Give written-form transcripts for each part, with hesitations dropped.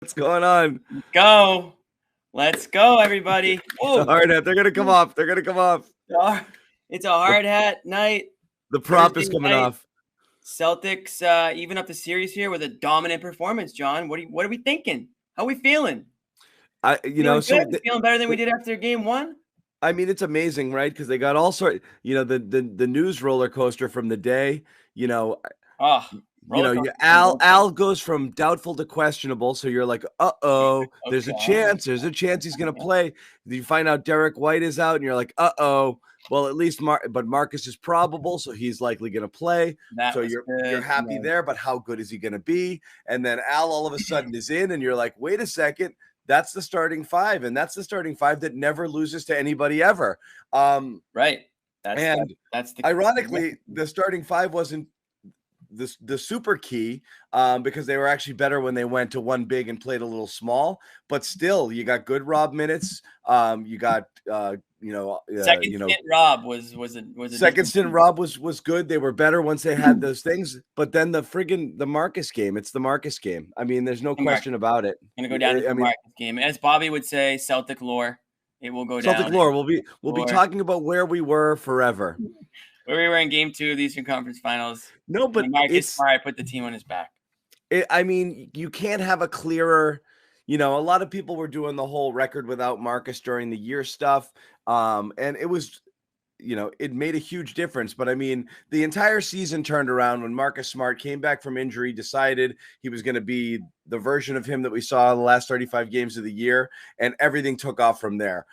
What's going on? Go. Let's go, everybody. It's a hard hat. They're going to come off. They're going to come off. It's a hard hat night. The prop Thursday is coming night. off. Celtics even up the series here with a dominant performance, John. What are we thinking? How are we feeling? Feeling better than we did after game one? I mean, it's amazing, right? Because they got all sorts, the news roller coaster from the day, Al goes from doubtful to questionable. So you're like, Okay. there's a chance he's going to play. You find out Derek White is out and you're like, well, at least but Marcus is probable. So he's likely going to play. So you're happy there, but how good is he going to be? And then Al all of a sudden is in and you're like, wait a second. That's the starting five, and that's the starting five that never loses to anybody ever. Right. That's ironically, the starting five wasn't the super key because they were actually better when they went to one big and played a little small. But still, you got good Rob minutes. You got second stint Rob was a second stint Rob was good. They were better once they had those things. But then the Marcus game, it's the Marcus game. I mean, there's no question about it. Gonna go down to the Marcus game, as Bobby would say, Celtic lore. It will go down. Celtic lore. We'll be talking about where we were forever. Where we were in game 2 of the Eastern Conference Finals. No, but Marcus Smart put the team on his back. I mean, you can't have a clearer. A lot of people were doing the whole record without Marcus during the year stuff. And it was, it made a huge difference. But I mean, the entire season turned around when Marcus Smart came back from injury, decided he was going to be the version of him that we saw in the last 35 games of the year, and everything took off from there.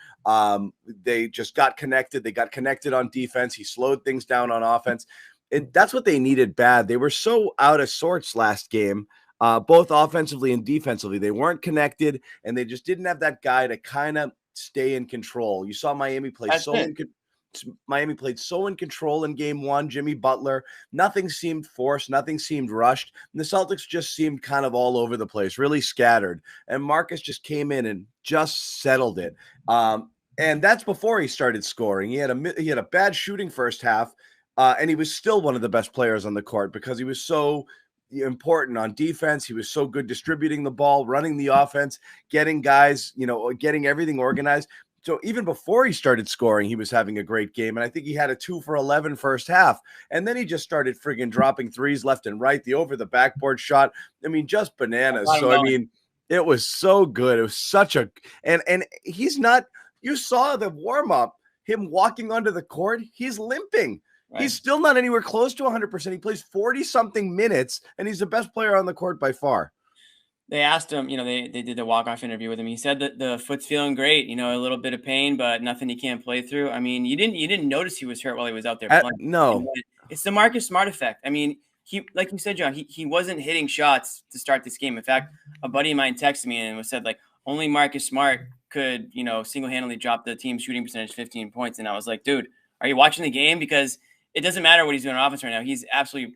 They just got connected. They got connected on defense. He slowed things down on offense. And that's what they needed bad. They were so out of sorts last game. Both offensively and defensively. They weren't connected, and they just didn't have that guy to kind of stay in control. You saw Miami play Miami played so in control in game 1. Jimmy Butler, nothing seemed forced, nothing seemed rushed. And the Celtics just seemed kind of all over the place, really scattered. And Marcus just came in and just settled it. And that's before he started scoring. He had a bad shooting first half, and he was still one of the best players on the court because he was so important on defense. He was so good distributing the ball, running the offense, getting guys, getting everything organized. So even before he started scoring, he was having a great game. And I think he had a 2 for 11 first half. And then he just started friggin' dropping threes left and right. The over the backboard shot. I mean, just bananas. So, I mean, it was so good. It was such a, and he's not, you saw the warm up, him walking onto the court. He's limping. Right. He's still not anywhere close to 100%. He plays 40 something minutes and he's the best player on the court by far. They asked him, they did the walk-off interview with him. He said that the foot's feeling great, a little bit of pain, but nothing he can't play through. I mean, you didn't notice he was hurt while he was out there playing. No. It's the Marcus Smart effect. I mean, he, like you said, John, he wasn't hitting shots to start this game. In fact, a buddy of mine texted me and said, like, only Marcus Smart could, single-handedly drop the team's shooting percentage 15 points. And I was like, dude, are you watching the game? Because it doesn't matter what he's doing on offense right now. He's absolutely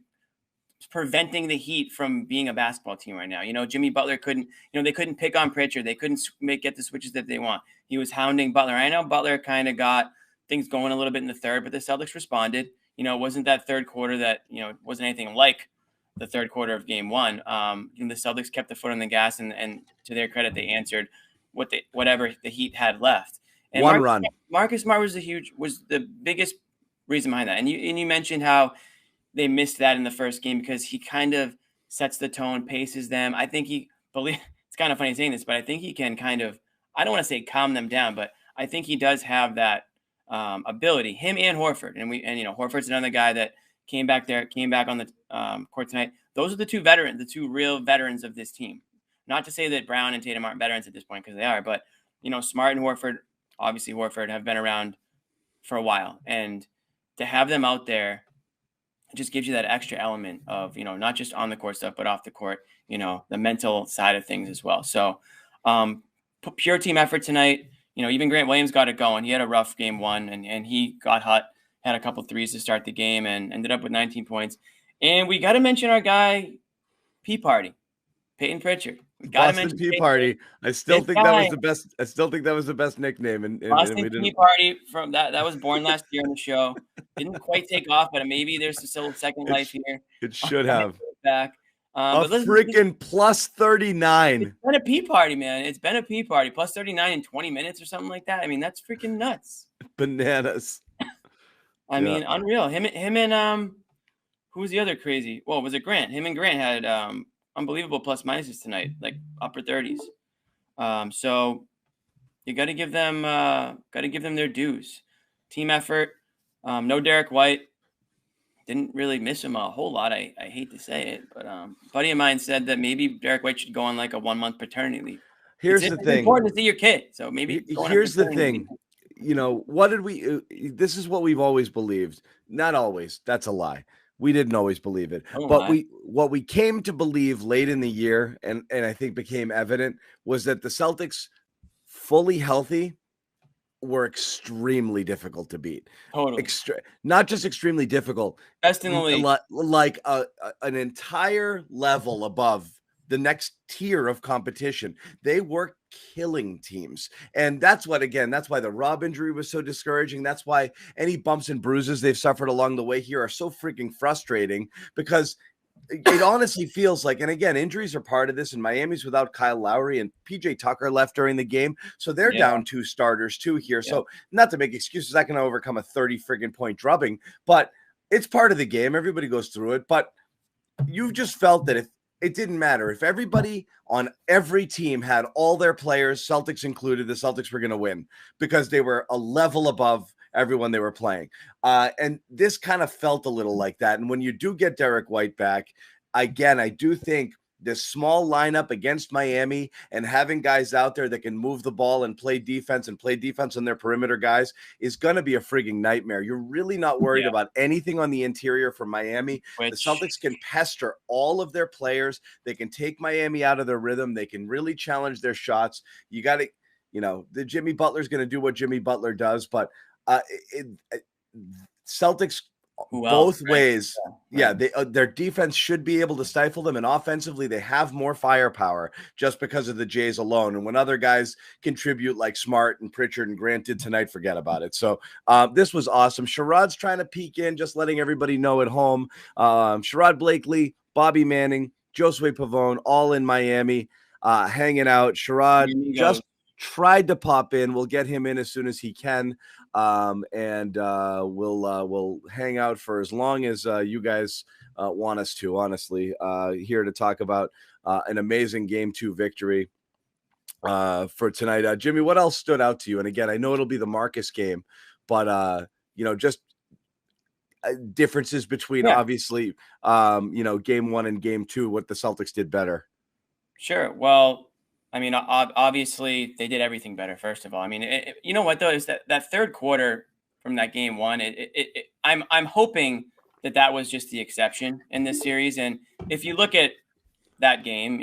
preventing the Heat from being a basketball team right now. Jimmy Butler couldn't, they couldn't pick on Pritchard. They couldn't get the switches that they want. He was hounding Butler. I know Butler kind of got things going a little bit in the third, but the Celtics responded. It wasn't that third quarter that, wasn't anything like the third quarter of game 1. The Celtics kept the foot on the gas, and to their credit, they answered whatever the Heat had left. And Marcus Smart was the biggest reason behind that. And you mentioned how they missed that in the first game because he kind of sets the tone, paces them. I think it's kind of funny saying this, but I think he can kind of, I don't want to say calm them down, but I think he does have that ability, him and Horford. And Horford's another guy that came back on the court tonight. Those are the two real veterans of this team. Not to say that Brown and Tatum aren't veterans at this point, because they are, but Smart and Horford, obviously Horford, have been around for a while. And to have them out there, it just gives you that extra element of, not just on the court stuff, but off the court, the mental side of things as well. So pure team effort tonight. Even Grant Williams got it going. He had a rough game 1 and he got hot, had a couple threes to start the game and ended up with 19 points. And we got to mention our guy, Pea Party, Peyton Pritchard. Boston Pea Party. I still think that was the best. I still think that was the best nickname. Boston Pea Party from that was born last year on the show. Didn't quite take off, but maybe there's still a second life here. It should have. Back. But listen, freaking plus 39. It's been a pee party, man. It's been a pee party. Plus 39 in 20 minutes or something like that. I mean, that's freaking nuts. Bananas. I mean, unreal. Him and who was the other crazy? Well, was it Grant? Him and Grant had unbelievable plus minuses tonight, like upper 30s. So you got to give them their dues. Team effort. No Derek White. Didn't really miss him a whole lot. I hate to say it, but a buddy of mine said that maybe Derek White should go on like a 1-month paternity leave. Here's the thing. It's important to see your kid. So maybe here's the thing. You know, what did we this is what we've always believed. Not always. That's a lie. We didn't always believe it. But what we came to believe late in the year and I think became evident was that the Celtics fully healthy were extremely difficult to beat. Totally. Not just extremely difficult. Best in the league. Like an entire level above the next tier of competition. They were killing teams. And that's why the Rob injury was so discouraging. That's why any bumps and bruises they've suffered along the way here are so freaking frustrating, because it honestly feels like, and again, injuries are part of this, and Miami's without Kyle Lowry, and PJ Tucker left during the game. So they're down 2 starters too here. Yeah. So not to make excuses, I can overcome a 30 friggin' point drubbing, but it's part of the game. Everybody goes through it. But you've just felt that if it didn't matter, if everybody on every team had all their players, Celtics included, the Celtics were going to win because they were a level above everyone they were playing. And this kind of felt a little like that. And when you do get Derek White back, again, I do think this small lineup against Miami and having guys out there that can move the ball and play defense on their perimeter guys is going to be a frigging nightmare. You're really not worried about anything on the interior for Miami. The Celtics can pester all of their players. They can take Miami out of their rhythm. They can really challenge their shots. You got to, the Jimmy Butler's going to do what Jimmy Butler does, but Celtics both ways. Yeah, their defense should be able to stifle them, and offensively they have more firepower just because of the Jays alone. And when other guys contribute like Smart and Pritchard and Grant did tonight, forget about it. So this was awesome. Sherrod's trying to peek in, just letting everybody know at home. Sherrod Blakely, Bobby Manning, Josue Pavon, all in Miami, hanging out. Sherrod just tried to pop in. We'll get him in as soon as he can. And we'll hang out for as long as you guys want us to, honestly, here to talk about an amazing Game 2 victory for tonight. Jimmy, what else stood out to you? And again, I know it'll be the Marcus game, but just differences between obviously, Game 1 and Game 2, what the Celtics did better. Sure. Well, I mean, obviously they did everything better. First of all, I mean, you know what though, is that third quarter from that Game 1. I'm hoping that was just the exception in this series. And if you look at that game,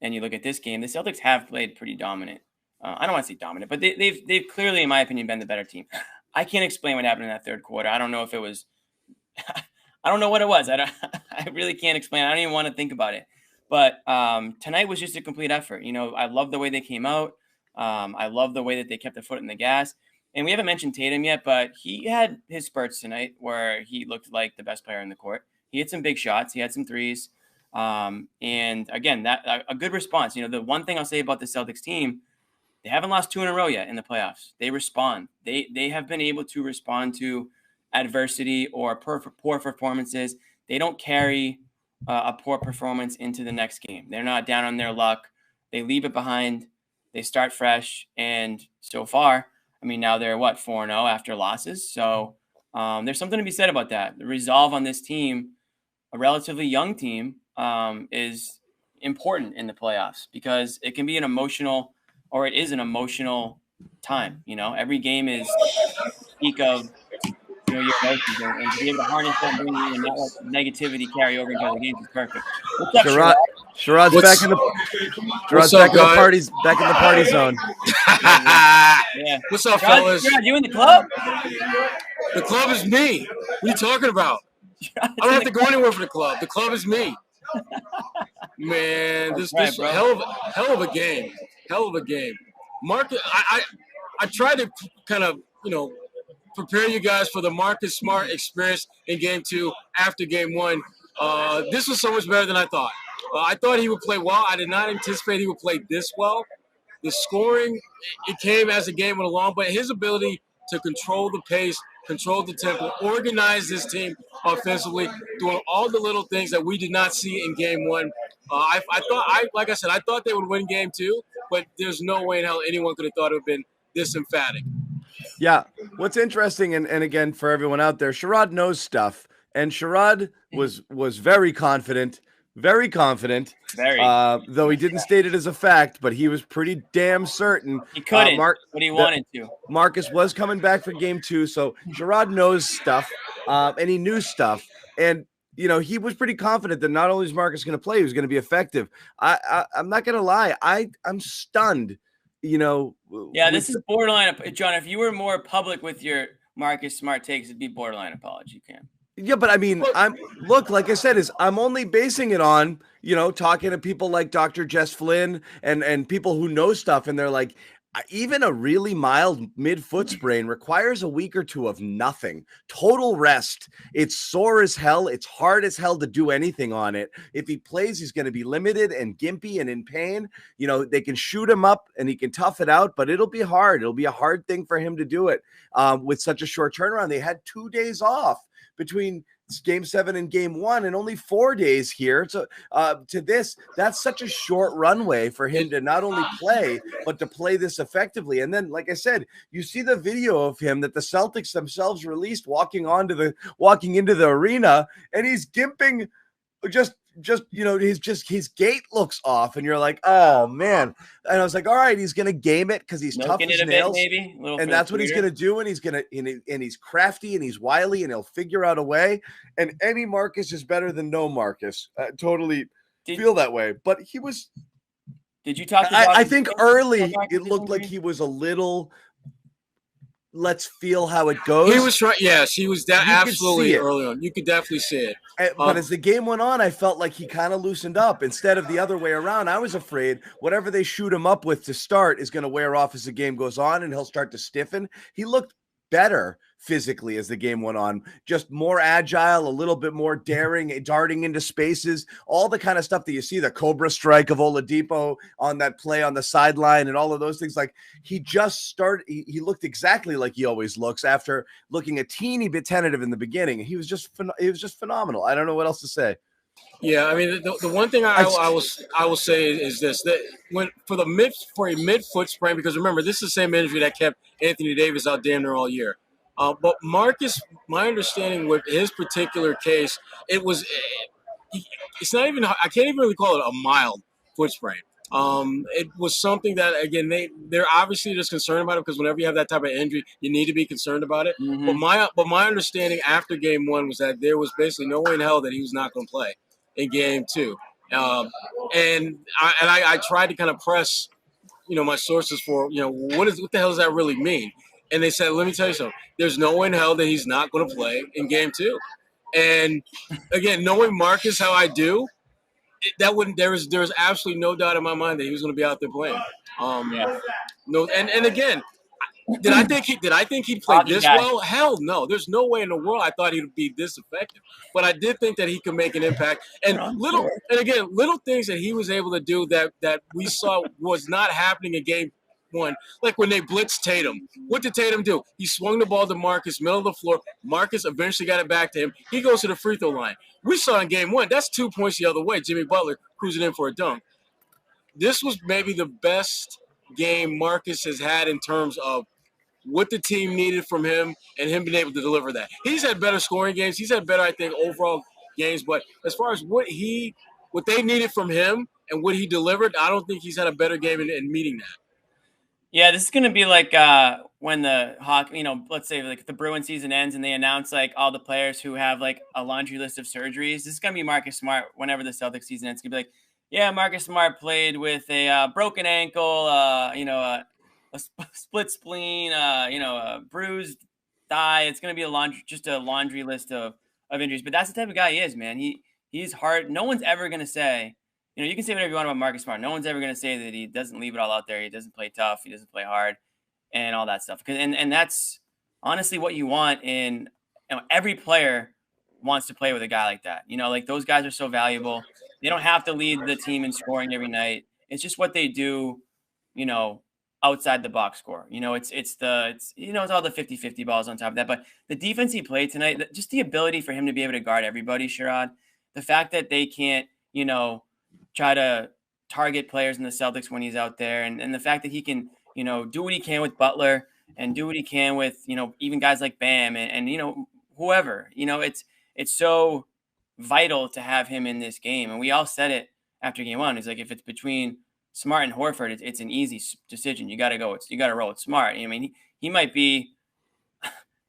and you look at this game, the Celtics have played pretty dominant. I don't want to say dominant, but they've clearly, in my opinion, been the better team. I can't explain what happened in that third quarter. I don't know if it was. I don't know what it was. I really can't explain. I don't even want to think about it. But tonight was just a complete effort. I love the way they came out. I love the way that they kept their foot in the gas. And we haven't mentioned Tatum yet, but he had his spurts tonight where he looked like the best player in the court. He had some big shots. He had some threes. And again, that a good response. The one thing I'll say about the Celtics team, they haven't lost 2 in a row yet in the playoffs. They respond. They have been able to respond to adversity or poor performances. They don't carry a poor performance into the next game. They're not down on their luck. They leave it behind. They start fresh. And so far, I mean, now they're 4-0 after losses. So there's something to be said about that. The resolve on this team, a relatively young team, is important in the playoffs because it can be an emotional, or it is an emotional time. Every game is peak of your emotions, and to be able to harness that, bring in and not let negativity carry over into the games is perfect. What's up, Sherrod? Sherrod's back in the party zone. Yeah. What's up, fellas? Sherrod, you in the club? The club is me. What are you talking about? I don't have to go anywhere for the club. The club is me. Man, this hell of a game. Hell of a game. Marcus, I tried to kind of, prepare you guys for the Marcus Smart experience in Game 2 after Game 1. This was so much better than I thought. I thought he would play well. I did not anticipate he would play this well. The scoring, it came as the game went along, but his ability to control the pace, control the tempo, organize this team offensively, doing all the little things that we did not see in game one. Like I said, I thought they would win game two, but there's no way in hell anyone could have thought it would have been this emphatic. Yeah. What's interesting, and again, for everyone out there, Sherrod knows stuff, and Sherrod was very confident. Very confident, though he didn't state it as a fact, but he was pretty damn certain. He couldn't, but he wanted to. Marcus was coming back for game two, so Sherrod knows stuff, and he knew stuff. And, you know, he was pretty confident that not only is Marcus going to play, he was going to be effective. I'm not going to lie. I'm stunned, you know. Yeah, this is borderline. John, if you were more public with your Marcus Smart takes, it'd be borderline apology, Cam. Yeah, but I mean, like I said, I'm only basing it on, you know, talking to people like Dr. Jess Flynn and people who know stuff. And they're like, even a really mild mid-foot sprain requires a week or two of nothing. Total rest. It's sore as hell. It's hard as hell to do anything on it. If he plays, he's going to be limited and gimpy and in pain. You know, they can shoot him up and he can tough it out, but it'll be hard. It'll be a hard thing for him to do it with such a short turnaround. They had 2 days off between game 7 and game 1 and only 4 days here to this. That's such a short runway for him to not only play but to play this effectively. And then, like I said, you see the video of him that the Celtics themselves released walking into the arena, and he's gimping just you know, his gait looks off, and you're like, oh man. And I was like, all right, he's gonna game it because he's tough as nails, and that's what he's gonna do. And he's crafty and he's wily, and he'll figure out a way. And any Marcus is better than no Marcus. Totally feel that way. But he was. Did you talk to? I think early it looked like he was a little. Let's feel how it goes. He was trying. Yes, he was absolutely early on. You could definitely see it. But as the game went on, I felt like he kind of loosened up instead of the other way around. I was afraid whatever they shoot him up with to start is going to wear off as the game goes on, and he'll start to stiffen. He looked better physically as the game went on, just more agile, a little bit more daring, darting into spaces, all the kind of stuff that you see, the Cobra strike of Oladipo on that play on the sideline and all of those things. Like he just started, he looked exactly like he always looks after looking a teeny bit tentative in the beginning. He was just phenomenal. I don't know what else to say. Yeah, I mean, the one thing I will say is this: that for a mid-foot sprain, because remember, this is the same injury that kept Anthony Davis out damn near all year. But Marcus, my understanding with his particular case, it's not even, I can't even really call it a mild foot sprain. It was something that, again, they're obviously just concerned about it because whenever you have that type of injury, you need to be concerned about it. Mm-hmm. But my understanding after game 1 was that there was basically no way in hell that he was not going to play in game 2. And I tried to kind of press, you know, my sources for, you know, what the hell does that really mean? And they said, let me tell you something. There's no way in hell that he's not going to play in game 2. And again, knowing Marcus how I do, there was absolutely no doubt in my mind that he was going to be out there playing. No, and again, did I think he'd play this well? Hell no. There's no way in the world I thought he'd be this effective. But I did think that he could make an impact. And little things that he was able to do that we saw was not happening in game 1, like when they blitzed Tatum. What did Tatum do? He swung the ball to Marcus, middle of the floor. Marcus eventually got it back to him. He goes to the free throw line. We saw in game 1, that's 2 points the other way. Jimmy Butler cruising in for a dunk. This was maybe the best game Marcus has had in terms of what the team needed from him and him being able to deliver that. He's had better scoring games. He's had better, I think, overall games. But as far as what they needed from him and what he delivered, I don't think he's had a better game in meeting that. Yeah, this is going to be like when the hockey, you know, let's say like the Bruins season ends and they announce like all the players who have like a laundry list of surgeries. This is going to be Marcus Smart whenever the Celtics season ends. It's going to be like, yeah, Marcus Smart played with a broken ankle, a split spleen, a bruised thigh. It's going to be a laundry list of injuries. But that's the type of guy he is, man. He's hard. No one's ever going to say, you know, you can say whatever you want about Marcus Smart. No one's ever going to say that he doesn't leave it all out there. He doesn't play tough. He doesn't play hard and all that stuff. And that's honestly what you want in every player wants to play with a guy like that. You know, like those guys are so valuable. They don't have to lead the team in scoring every night. It's just what they do, you know, outside the box score. You know, it's all the 50-50 balls on top of that. But the defense he played tonight, just the ability for him to be able to guard everybody, Sherrod, the fact that they can't, you know, try to target players in the Celtics when he's out there, and the fact that he can, you know, do what he can with Butler and do what he can with, you know, even guys like Bam and you know, whoever, you know, it's so vital to have him in this game. And we all said it after game one. It's like, if it's between Smart and Horford, it's an easy decision. You got to roll with Smart. I mean, he might be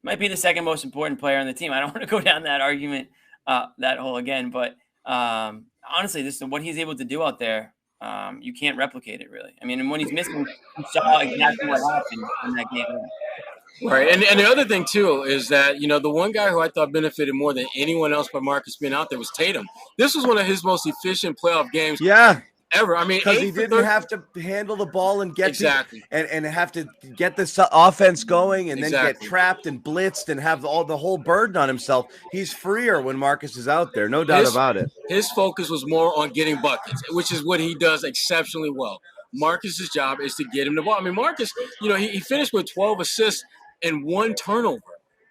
the second most important player on the team. I don't want to go down that argument, that hole again, but honestly, this is what he's able to do out there. You can't replicate it, really. I mean, and when he's missing, you saw exactly what happened in that game. Right, and the other thing too is that, you know, the one guy who I thought benefited more than anyone else by Marcus being out there was Tatum. This was one of his most efficient playoff games. Yeah. Ever. I mean, because he didn't have to handle the ball and get exactly and have to get the offense going and then get trapped and blitzed and have the whole burden on himself. He's freer when Marcus is out there, no doubt about it. His focus was more on getting buckets, which is what he does exceptionally well. Marcus's job is to get him the ball. I mean, Marcus, you know, he finished with 12 assists and 1 turnover.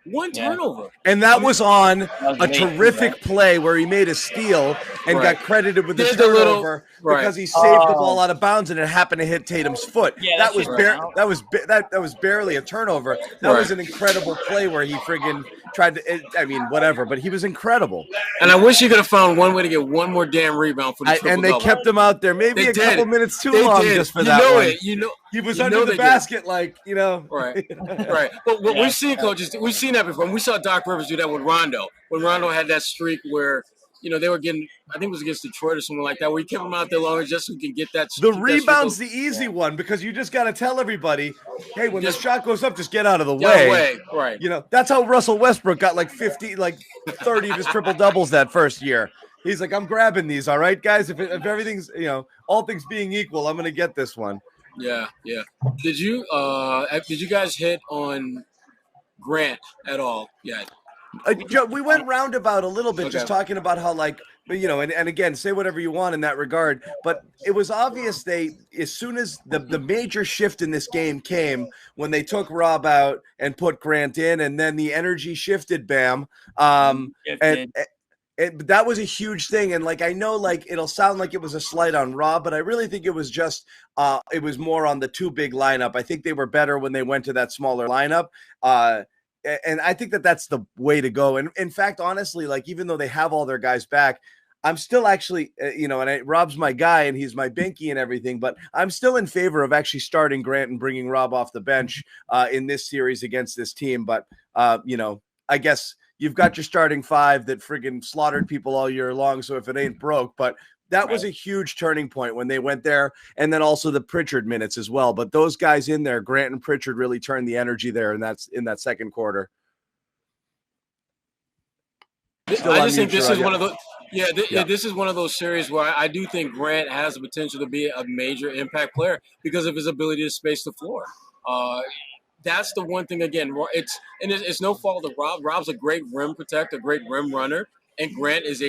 One turnover. And that was on a terrific play where he made a steal and got credited with the turnover because he saved the ball out of bounds and it happened to hit Tatum's foot. Yeah, that was barely a turnover. That was an incredible play where he friggin' tried to – I mean, whatever, but he was incredible. And I wish he could have found one way to get one more damn rebound for the triple-double. And they kept him out there maybe a couple minutes too long just for that one. You know, he was under the basket like, you know. Right. But we've seen coaches – we've seen that before. And we saw Doc Rivers do that with Rondo. When Rondo had that streak where, you know, they were getting – I think it was against Detroit or something like that, where he kept him out there longer just so he can get that – The rebound's the easy one because you just got to tell everybody, hey, when the shot goes up, just get out of the way. Right. You know, that's how Russell Westbrook got like 30 of his triple-doubles that first year. He's like, I'm grabbing these, all right, guys? If everything's, you know, all things being equal, I'm going to get this one. Yeah. Did you guys hit on Grant at all yet? We went roundabout a little bit, just talking about how, like, you know, and again, say whatever you want in that regard. But it was obvious as soon as the major shift in this game came when they took Rob out and put Grant in, and then the energy shifted, Bam. That was a huge thing. And, like, I know, like, it'll sound like it was a slight on Rob, but I really think it was just it was more on the two big lineup. I think they were better when they went to that smaller lineup. And I think that's the way to go. And in fact, honestly, like, even though they have all their guys back, I'm still actually, you know, and Rob's my guy and he's my binky and everything, but I'm still in favor of actually starting Grant and bringing Rob off the bench in this series against this team. But, you know, I guess you've got your starting five that friggin' slaughtered people all year long. So if it ain't broke, but that was a huge turning point when they went there. And then also the Pritchard minutes as well. But those guys in there, Grant and Pritchard, really turned the energy there. And that's in that second quarter. I just think this is one of those. This is one of those series where I do think Grant has the potential to be a major impact player because of his ability to space the floor. That's the one thing. Again, it's no fault of Rob. Rob's a great rim protector, a great rim runner, and Grant is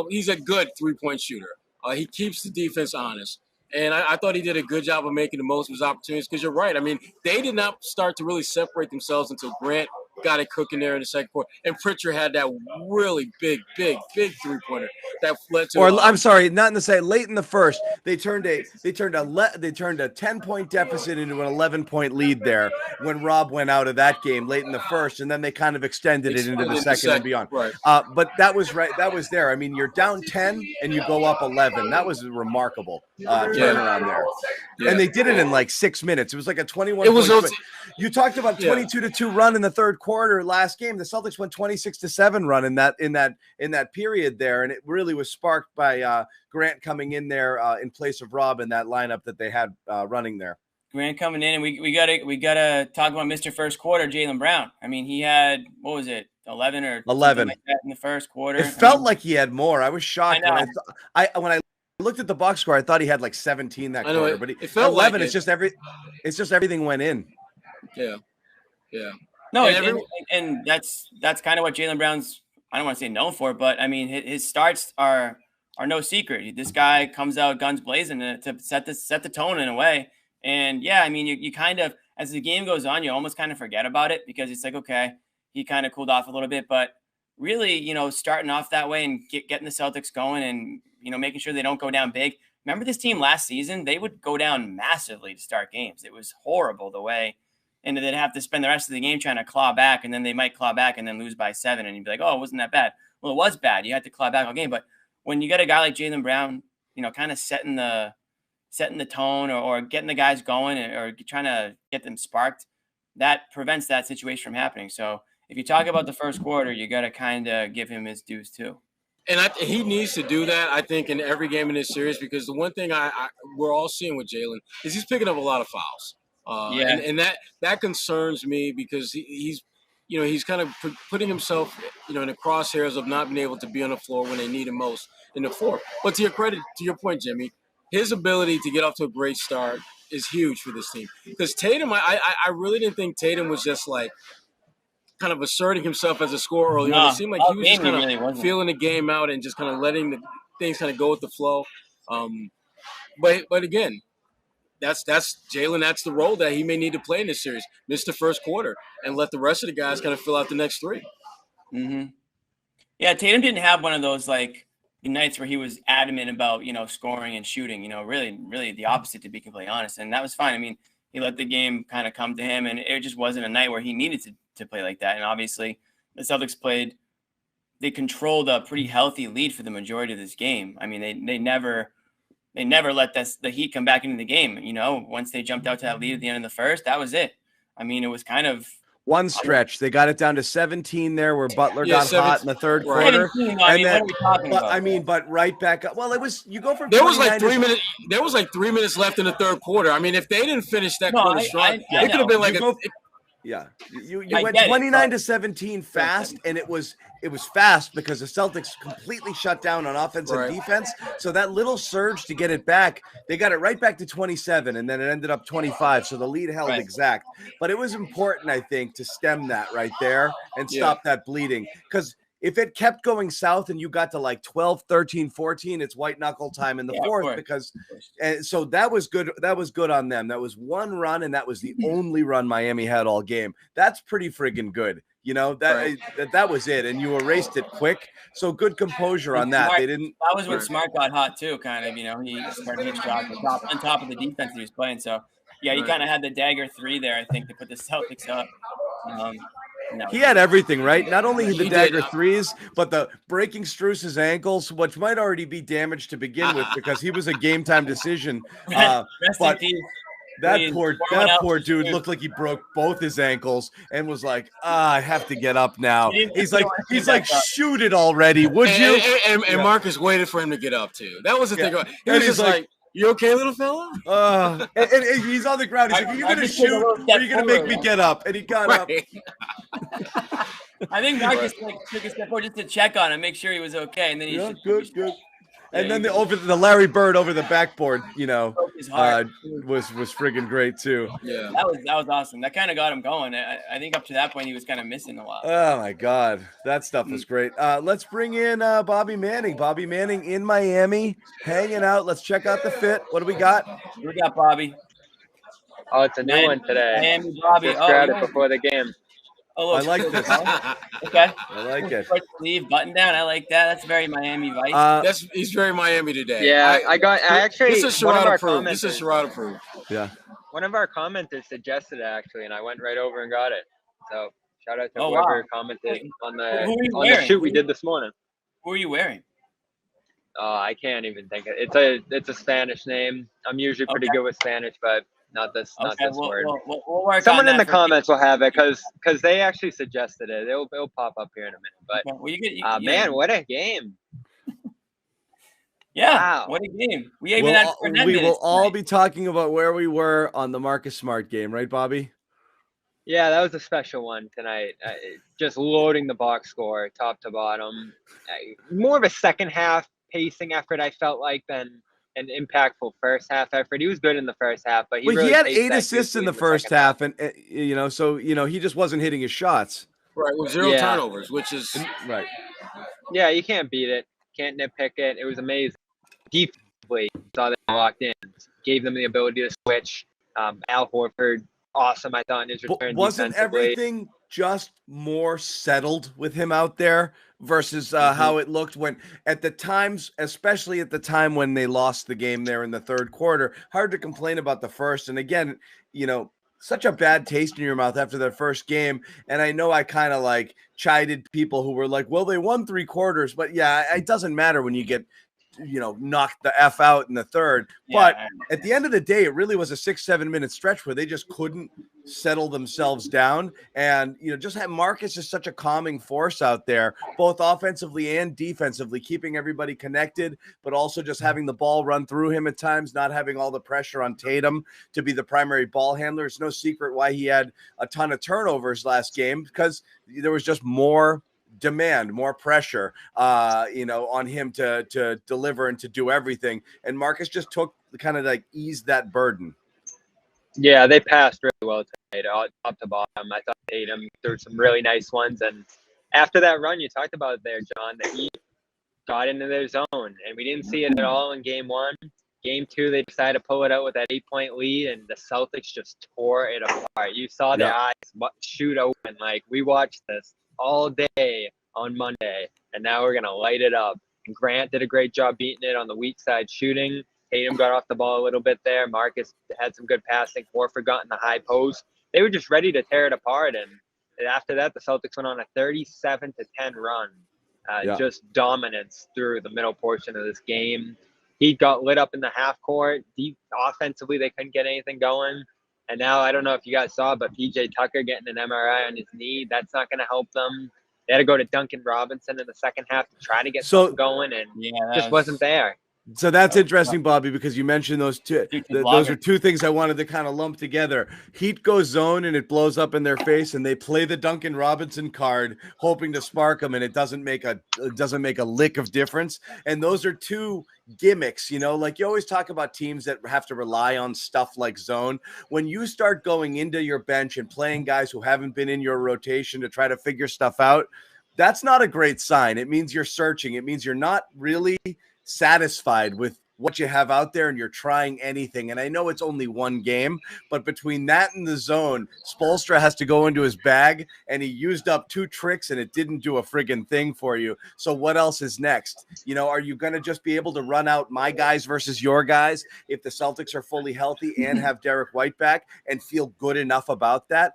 he's a good 3-point shooter. He keeps the defense honest. And I thought he did a good job of making the most of his opportunities because you're right. I mean, they did not start to really separate themselves until Grant got it cooking there in the second quarter. And Pritchard had that really big 3-pointer that led to. I'm sorry, not in the second. Late in the first, they turned a 10-point deficit into an 11-point lead there when Rob went out of that game late in the first, and then they kind of extended it into the second and beyond. Right. But that was right. That was there. I mean, you're down 10 and you go up 11. That was remarkable turnaround there. Yeah. And they did it in like 6 minutes. It was like a 21. You talked about 22-2 run in the third quarter last game. The Celtics went 26-7 run in that period there, and it really was sparked by Grant coming in there in place of Rob in that lineup that they had running there. Grant coming in, and we gotta talk about Mr. First Quarter, Jaylen Brown. I mean, he had 11 or 11 like that in the first quarter. It felt like he had more. I was shocked when I looked at the box score. I thought he had like 17 that quarter, but it felt 11. Like it's just everything went in. Yeah. No, and that's kind of what Jaylen Brown's I don't want to say known for, but I mean, his starts are no secret. This guy comes out guns blazing to set the tone in a way. And yeah, I mean, you kind of, as the game goes on, you almost kind of forget about it because it's like, okay, he kind of cooled off a little bit, but really, starting off that way and getting the Celtics going and, making sure they don't go down big. Remember this team last season? They would go down massively to start games. It was horrible the way, and they'd have to spend the rest of the game trying to claw back, and then they might claw back and then lose by 7, and you'd be like, oh, it wasn't that bad. Well, it was bad. You had to claw back all game, but when you get a guy like Jaylen Brown, kind of setting the tone or getting the guys going or trying to get them sparked, that prevents that situation from happening. So if you talk about the first quarter, you got to kind of give him his dues too. And he needs to do that, I think, in every game in this series, because the one thing we're all seeing with Jaylen is he's picking up a lot of fouls. And that concerns me because he's kind of putting himself, in the crosshairs of not being able to be on the floor when they need him most in the fourth. But to your point, Jimmy, his ability to get off to a great start is huge for this team. Because Tatum, I really didn't think Tatum was just like kind of asserting himself as a scorer early on. It seemed like he was just kind of really feeling the game out and just kind of letting the things kind of go with the flow. But again, that's Jaylen. That's the role that he may need to play in this series. Miss the first quarter and let the rest of the guys kind of fill out the next 3. Mm-hmm. Yeah, Tatum didn't have one of those like nights where he was adamant about scoring and shooting. Really the opposite, to be completely honest. And that was fine. I mean, he let the game kind of come to him, and it just wasn't a night where he needed to play like that. And obviously, the Celtics they controlled a pretty healthy lead for the majority of this game. I mean, they never let the Heat come back into the game. Once they jumped out to that lead at the end of the first, that was it. I mean, it was kind of one stretch. They got it down to 17 there, where Butler got hot in the third quarter. But right back up. Well, it was you go from there was like 3 minutes. There was like 3 minutes left in the third quarter. I mean, if they didn't finish that quarter strong, it could have been like you went 29 to 17 fast, and it was fast because the Celtics completely shut down on offense and defense. So that little surge to get it back, they got it right back to 27, and then it ended up 25. So the lead held exact. But it was important, I think, to stem that right there and stop that bleeding, because if it kept going south and you got to like 12, 13, 14, it's white knuckle time in the fourth, because so that was good. That was good on them. That was one run, and that was the only run Miami had all game. That's pretty friggin' good. That was it, and you erased it quick. So good composure on that. They didn't. That was when Smart got hot too, kind of. He started his shot on top of the defense that he was playing. So yeah, he kind of had the dagger 3 there, I think, to put the Celtics up. He had everything, right? Not only the dagger 3s, but the breaking Strus's ankles, which might already be damaged to begin with because he was a game time decision. But that poor dude looked like he broke both his ankles and was like, I have to get up now. He's like, shoot it already, would you? And Marcus waited for him to get up too. That was the thing. He was just like, you okay, little fella? And he's on the ground. He's like, are you going to shoot or are you going to make me get up? And he got up. I think Marcus took a step forward just to check on him, make sure he was okay. And then good. And then the Larry Bird over the backboard, was friggin' great too. Yeah, that was awesome. That kind of got him going. I think up to that point he was kind of missing a lot. Oh my God, that stuff was great. Let's bring in Bobby Manning. Bobby Manning in Miami, hanging out. Let's check out the fit. What do we got? We got Bobby. Oh, it's a new one today. Miami Bobby. Just grabbed it before the game. Oh, I like this. Okay. I like it. Sleeve button down. I like that. That's very Miami Vice. He's very Miami today. Yeah, This is Sherrod approved. This is Sherrod approved. Yeah. One of our commenters suggested it actually, and I went right over and got it. So shout out to whoever commented on the shoot we did this morning. Who are you wearing? I can't even think of it. It's a Spanish name. I'm usually pretty good with Spanish, but not this word. We'll work Someone on in the comments will have it because they actually suggested it. It'll pop up here in a minute. But man, what a game! Yeah, wow. What a game! We will all be talking about where we were on the Marcus Smart game, right, Bobby? Yeah, that was a special one tonight. Just loading the box score, top to bottom. More of a second half pacing effort, I felt like, than an impactful first half effort. He was good in the first half, but he had 8 assists in the first half, and he just wasn't hitting his shots. Right, with 0 turnovers, which is right. Yeah, you can't beat it. Can't nitpick it. It was amazing. Defensively, saw them locked in. Gave them the ability to switch. Al Horford, awesome, I thought, in his return Wasn't defensively. everything just more settled with him out there versus how it looked when at the times, especially at the time when they lost the game there in the third quarter? Hard to complain about the first. And again, such a bad taste in your mouth after that first game. And I know I kind of like chided people who were like, well, they won 3 quarters, but yeah, it doesn't matter when you get, knocked the F out in the third. But at the end of the day, it really was a 6-7 minute stretch where they just couldn't settle themselves down. And, just have Marcus is such a calming force out there, both offensively and defensively, keeping everybody connected, but also just having the ball run through him at times, not having all the pressure on Tatum to be the primary ball handler. It's no secret why he had a ton of turnovers last game, because there was just more demand, more pressure, on him to deliver and to do everything. And Marcus just took kind of like eased that burden. Yeah, they passed really well tonight, top to bottom. I thought Tatum threw some really nice ones. And after that run you talked about there, John, the Heat got into their zone, and we didn't see it at all in game 1. Game 2, they decided to pull it out with that 8-point lead, and the Celtics just tore it apart. You saw their eyes shoot open. Like, we watched this all day on Monday, and now we're going to light it up. And Grant did a great job beating it on the weak side shooting. Tatum got off the ball a little bit there. Marcus had some good passing. Horford got in the high post. They were just ready to tear it apart, and after that, the Celtics went on a 37-10 run. Just dominance through the middle portion of this game. He got lit up in the half court. Offensively, they couldn't get anything going. And now, I don't know if you guys saw, but PJ Tucker getting an MRI on his knee, that's not going to help them. They had to go to Duncan Robinson in the second half to try to get something going, and just wasn't there. So that's interesting, Bobby, because you mentioned those two. Those are two things I wanted to kind of lump together. Heat goes zone and it blows up in their face, and they play the Duncan Robinson card, hoping to spark them, and it doesn't make a lick of difference. And those are two gimmicks, like you always talk about teams that have to rely on stuff like zone. When you start going into your bench and playing guys who haven't been in your rotation to try to figure stuff out, that's not a great sign. It means you're searching. It means you're not really satisfied with what you have out there and you're trying anything. And I know it's only one game, but between that and the zone, Spoelstra has to go into his bag, and he used up 2 tricks and it didn't do a friggin' thing for you. So what else is next? Are you going to just be able to run out my guys versus your guys if the Celtics are fully healthy and have Derek White back and feel good enough about that?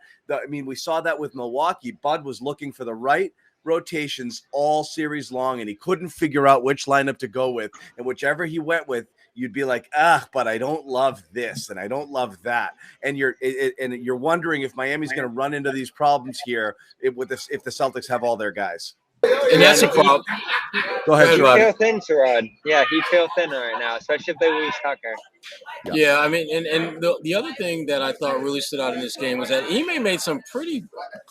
We saw that with Milwaukee. Bud was looking for the right rotations all series long, and he couldn't figure out which lineup to go with, and whichever he went with, you'd be like, but I don't love this and I don't love that, and you're wondering if Miami's going to run into these problems here if the Celtics have all their guys. And that's a problem. Go ahead, He Sherrod. feel thin, Sherrod. Yeah, he feel thin right now, especially if they lose Tucker. Yeah, and the other thing that I thought really stood out in this game was that Ime made some pretty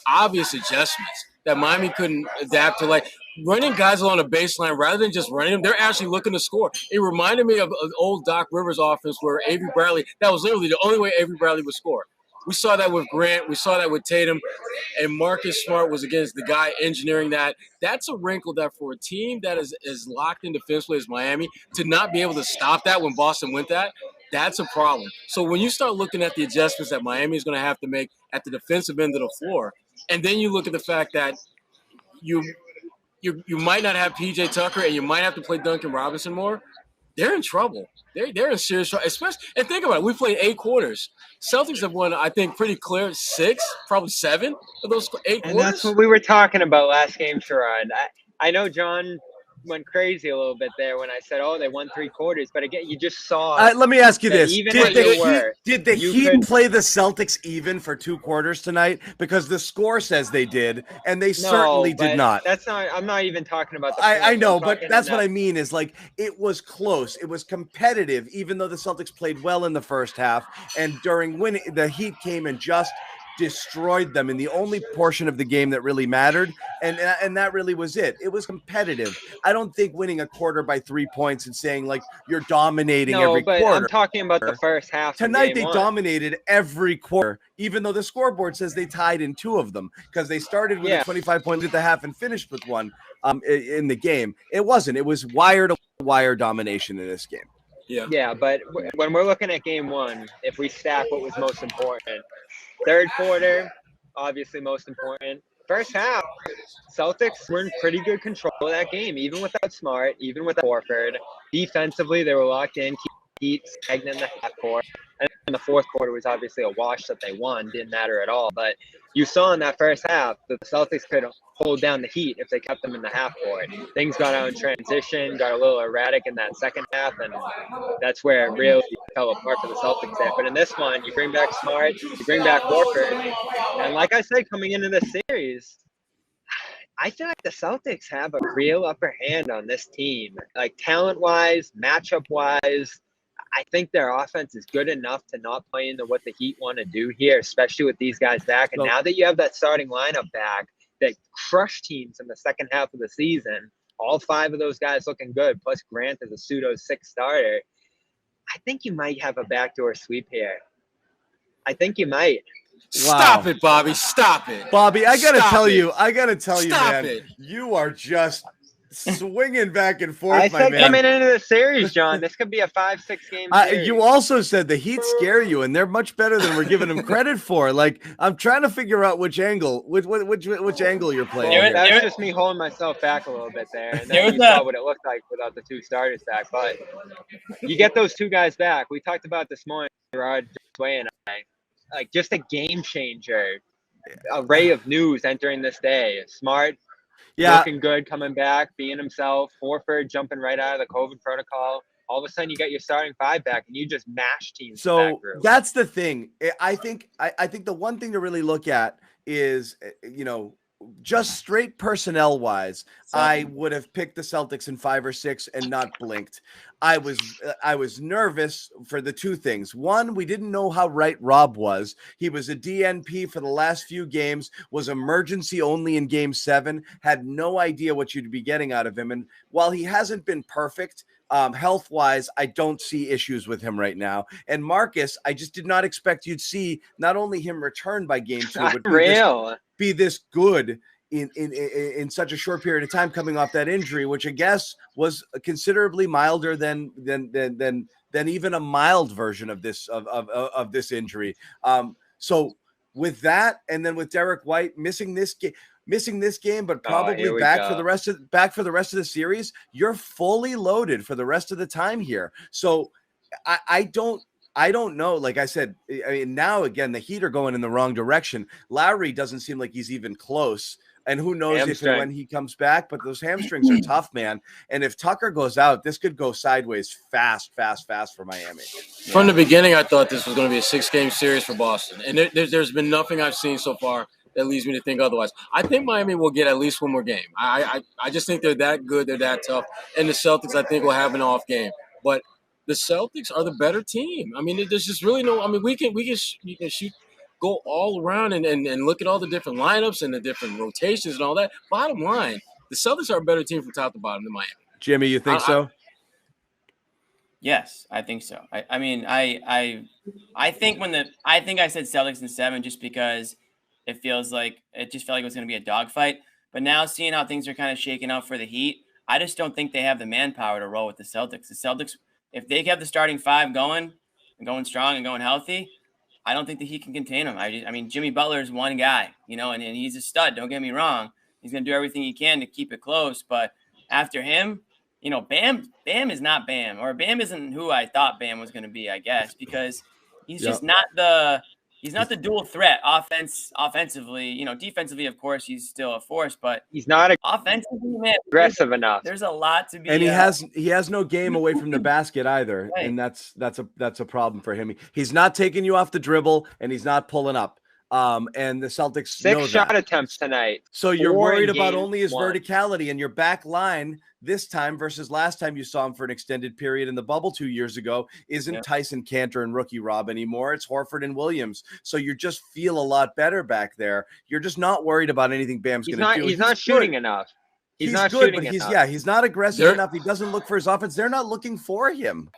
obvious adjustments that Miami couldn't adapt to, like running guys along the baseline rather than just running them. They're actually looking to score. It reminded me of an old Doc Rivers offense where Avery Bradley, that was literally the only way Avery Bradley would score. We saw that with Grant. We saw that with Tatum. And Marcus Smart was against the guy engineering that. That's a wrinkle that for a team that is locked in defensively as Miami, to not be able to stop that when Boston went that, that's a problem. So when you start looking at the adjustments that Miami is going to have to make at the defensive end of the floor, and then you look at the fact that you might not have PJ Tucker and you might have to play Duncan Robinson more, they're in trouble. They're in serious trouble. Especially, and think about it, we played 8 quarters. Celtics have won, I think, pretty clear 6, probably 7 of those 8 quarters. And that's what we were talking about last game, Sherrod. I know John went crazy a little bit there when I said, they won 3 quarters. But again, you just saw. Let me ask you this: Did the Heat play the Celtics even for 2 quarters tonight? Because the score says they did, and they certainly did not. That's not. I'm not even talking about. I know, but that's what I mean. Is like it was close. It was competitive, even though the Celtics played well in the first half, and during when the Heat came and just destroyed them in the only portion of the game that really mattered, and that really was it. It was competitive. I don't think winning a quarter by 3 points and saying like you're dominating every but quarter. I'm talking about the first half. Tonight they one. dominated every quarter, even though the scoreboard says they tied in 2 of them because they started with a 25 point lead at the half and finished with 1 in the game. It wasn't. It was wire to wire domination in this game. Yeah, but when we're looking at game 1, if we stack what was most important, third quarter, obviously most important. First half, Celtics were in pretty good control of that game, even without Smart, even without Horford. Defensively, they were locked in, Heat stagnant in the half court. And the fourth quarter was obviously a wash that they won, didn't matter at all. But you saw in that first half that the Celtics could hold down the Heat if they kept them in the half court. Things got out in transition, got a little erratic in that second half, and that's where it really fell apart for the Celtics there. But in this one, you bring back Smart, you bring back Horford, and like I said, coming into the series, I feel like the Celtics have a real upper hand on this team. Like talent-wise, matchup-wise, I think their offense is good enough to not play into what the Heat want to do here, especially with these guys back. And now that you have that starting lineup back that crushed teams in the second half of the season, all 5 of those guys looking good, plus Grant as a pseudo 6th starter, I think you might have a backdoor sweep here. I think you might. Wow. Stop it, Bobby. Stop it. Bobby, I gotta tell you, Stop man, it. You are just swinging back and forth, I my said man. coming into the series, John, this could be a 5-6 game series. You also said the Heat scare you, and they're much better than we're giving them credit for. Like, I'm trying to figure out which angle you're playing. Well, that was just me holding myself back a little bit there, and then you saw what it looked like without the 2 starters back. But you get those 2 guys back. We talked about this morning, Sherrod, Josue, and I. Like, just a game changer, array of news entering this day. Smart, looking good, coming back, being himself. Horford jumping right out of the COVID protocol. All of a sudden, you get your starting 5 back, and you just mash teams. So that's the thing. I think the one thing to really look at is, just straight personnel wise, I would have picked the Celtics in 5 or 6 and not blinked. I was nervous for the 2 things. One, we didn't know how right Rob was. He was a DNP for the last few games, was emergency only in game 7, had no idea what you'd be getting out of him. And while he hasn't been perfect, health-wise, I don't see issues with him right now. And Marcus, I just did not expect you'd see not only him return by game 2, but be this good in such a short period of time, coming off that injury, which I guess was considerably milder than even a mild version of this of this injury. So with that, and then with Derek White missing this game, but probably back for the rest of the series, you're fully loaded for the rest of the time here. So I don't know. Like I said, I mean, now again, the Heat are going in the wrong direction. Lowry doesn't seem like he's even close. And who knows if and when he comes back, but those hamstrings are tough, man. And if Tucker goes out, this could go sideways fast for Miami. From the beginning, I thought this was going to be a 6-game series for Boston. And there's been nothing I've seen so far that leads me to think otherwise. I think Miami will get at least 1 more game. I just think they're that good. They're that tough. And the Celtics, I think, will have an off game. But the Celtics are the better team. I mean, there's just really no – I mean, we can shoot – go all around and look at all the different lineups and the different rotations and all that. Bottom line, the Celtics are a better team from top to bottom than Miami. Jimmy, you think so? Yes, I think so. I mean, I think I said Celtics in 7 just because it just felt like it was going to be a dogfight. But now seeing how things are kind of shaking out for the Heat, I just don't think they have the manpower to roll with the Celtics. The Celtics, if they have the starting 5 going strong and going healthy, I don't think that he can contain him. I mean, Jimmy Butler is one guy, and he's a stud. Don't get me wrong. He's going to do everything he can to keep it close. But after him, Bam is not Bam, or Bam isn't who I thought Bam was going to be, I guess, because he's just not the dual threat offensively. Defensively, of course, he's still a force, but he's not offensively, man, aggressive enough. There's a lot to be. And he has no game away from the basket either, right. And that's a problem for him. He's not taking you off the dribble, and he's not pulling up. And the Celtics 6 know shot that. attempts tonight. So you're 4 worried in about game only his 1. verticality, and your back line this time versus last time you saw him for an extended period in the bubble 2 years ago isn't Tyson Cantor and rookie Rob anymore. It's Horford and Williams. So you just feel a lot better back there. You're just not worried about anything Bam's going to do. He's not shooting enough. He's not good, shooting but enough. he's not aggressive enough. He doesn't look for his offense. They're not looking for him.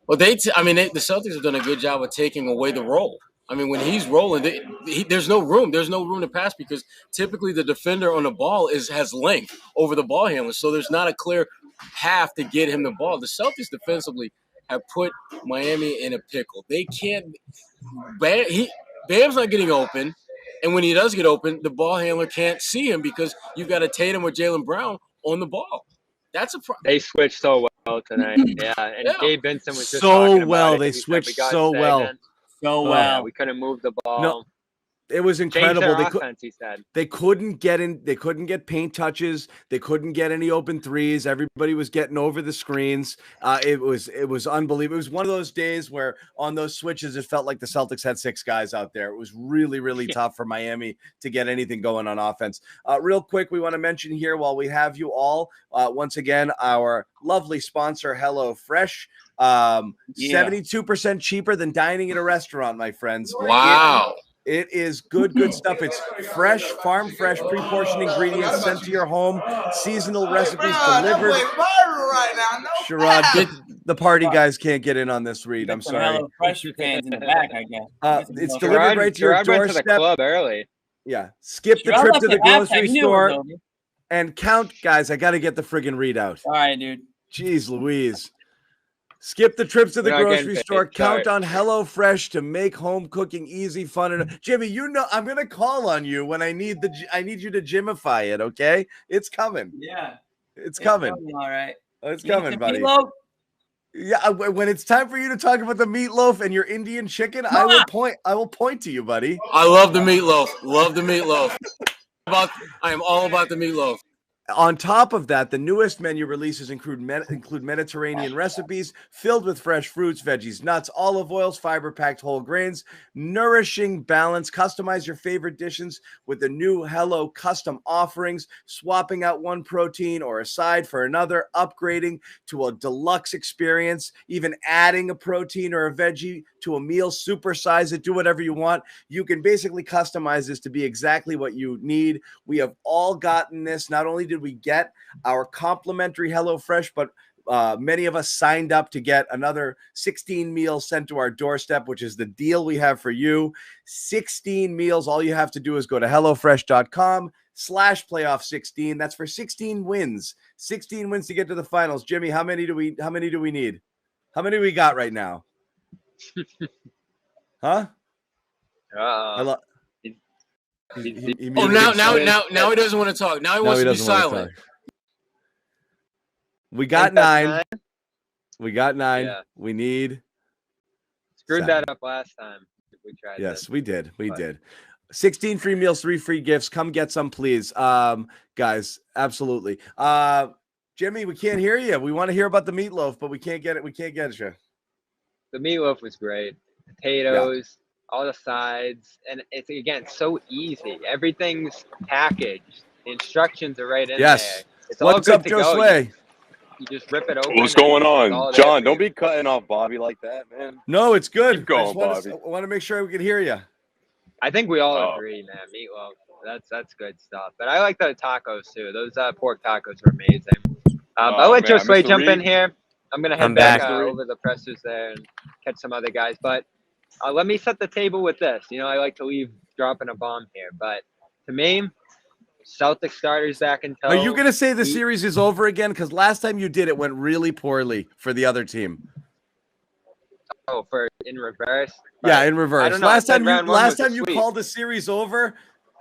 Well, the Celtics have done a good job of taking away the roll. I mean, when he's rolling, there's no room. There's no room to pass because typically the defender on the ball has length over the ball handler, so there's not a clear path to get him the ball. The Celtics defensively have put Miami in a pickle. They can't. Bam's not getting open, and when he does get open, the ball handler can't see him because you've got a Tatum or Jaylen Brown on the ball. That's a problem. They switched so well tonight. Yeah, and Gabe Vincent was just so talking about well. it. They switched so well. So well. Yeah, we couldn't move the ball. No, it was incredible. He said they couldn't get in. They couldn't get paint touches. They couldn't get any open threes. Everybody was getting over the screens. It was unbelievable. It was one of those days where on those switches, it felt like the Celtics had 6 guys out there. It was really, really tough for Miami to get anything going on offense. Real quick, we want to mention here while we have you all, once again, our lovely sponsor, HelloFresh. 72% cheaper than dining at a restaurant, my friends. Wow. It is good stuff. It's fresh, farm fresh, pre-portioned ingredients sent to your home. Seasonal recipes delivered. Sherrod, the party guys can't get in on this read. I'm sorry. Fresh fans in the back, I guess. It's delivered right to your doorstep. Went to the club early. Yeah. Skip the trip to the grocery store and count, guys. I got to get the friggin' readout. All right, dude. Jeez Louise. Skip the trips to the grocery store. Count on HelloFresh to make home cooking easy, fun, and Jimmy. You know I'm gonna call on you when I need you to Jimify it. Okay, it's coming. Yeah, it's coming. All right, it's coming, buddy. Meatloaf? Yeah, when it's time for you to talk about the meatloaf and your Indian chicken, I will point to you, buddy. I love the meatloaf. Love the meatloaf. I am all about the meatloaf. On top of that, the newest menu releases include Mediterranean recipes filled with fresh fruits, veggies, nuts, olive oils, fiber-packed whole grains, nourishing balance. Customize your favorite dishes with the new Hello custom offerings, swapping out one protein or a side for another, upgrading to a deluxe experience, even adding a protein or a veggie to a meal, supersize it, do whatever you want. You can basically customize this to be exactly what you need. We have all gotten this. Not only did we get our complimentary HelloFresh, but many of us signed up to get another 16 meals sent to our doorstep, which is the deal we have for you. 16 meals. All you have to do is go to HelloFresh.com/playoff16. That's for 16 wins. 16 wins to get to the finals. Jimmy, how many do we need? How many do we got right now? Huh? Now he doesn't want to talk. Now he wants to be silent. We got 9. We got 9. Yeah. We need. Screwed that up last time. We tried. Yes, we did. We did. 16 free meals, 3 free gifts. Come get some, please, guys. Absolutely. Jimmy, we can't hear you. We want to hear about the meatloaf, but we can't get it. We can't get you. The meatloaf was great. Potatoes. All the sides, and it's again so easy. Everything's packaged. The instructions are right in there. It's all What's good up, to Josue? go. You just rip it open. What's going on, John? Don't be cutting off Bobby like that, man. No, it's good. Keep going, Bobby. I want to make sure we can hear you. I think we all agree, man. Meatloaf, that's good stuff. But I like the tacos too. Those pork tacos are amazing. I'll let Josue jump in here. I'm gonna head back over the pressers there and catch some other guys, but. Let me set the table with this. You know, I like to leave dropping a bomb here, but to me, Celtics starters back in tow. Are you going to say the series is over again? Because last time you did, it went really poorly for the other team. Oh, in reverse? Yeah, in reverse. I don't know. Last time you called the series over,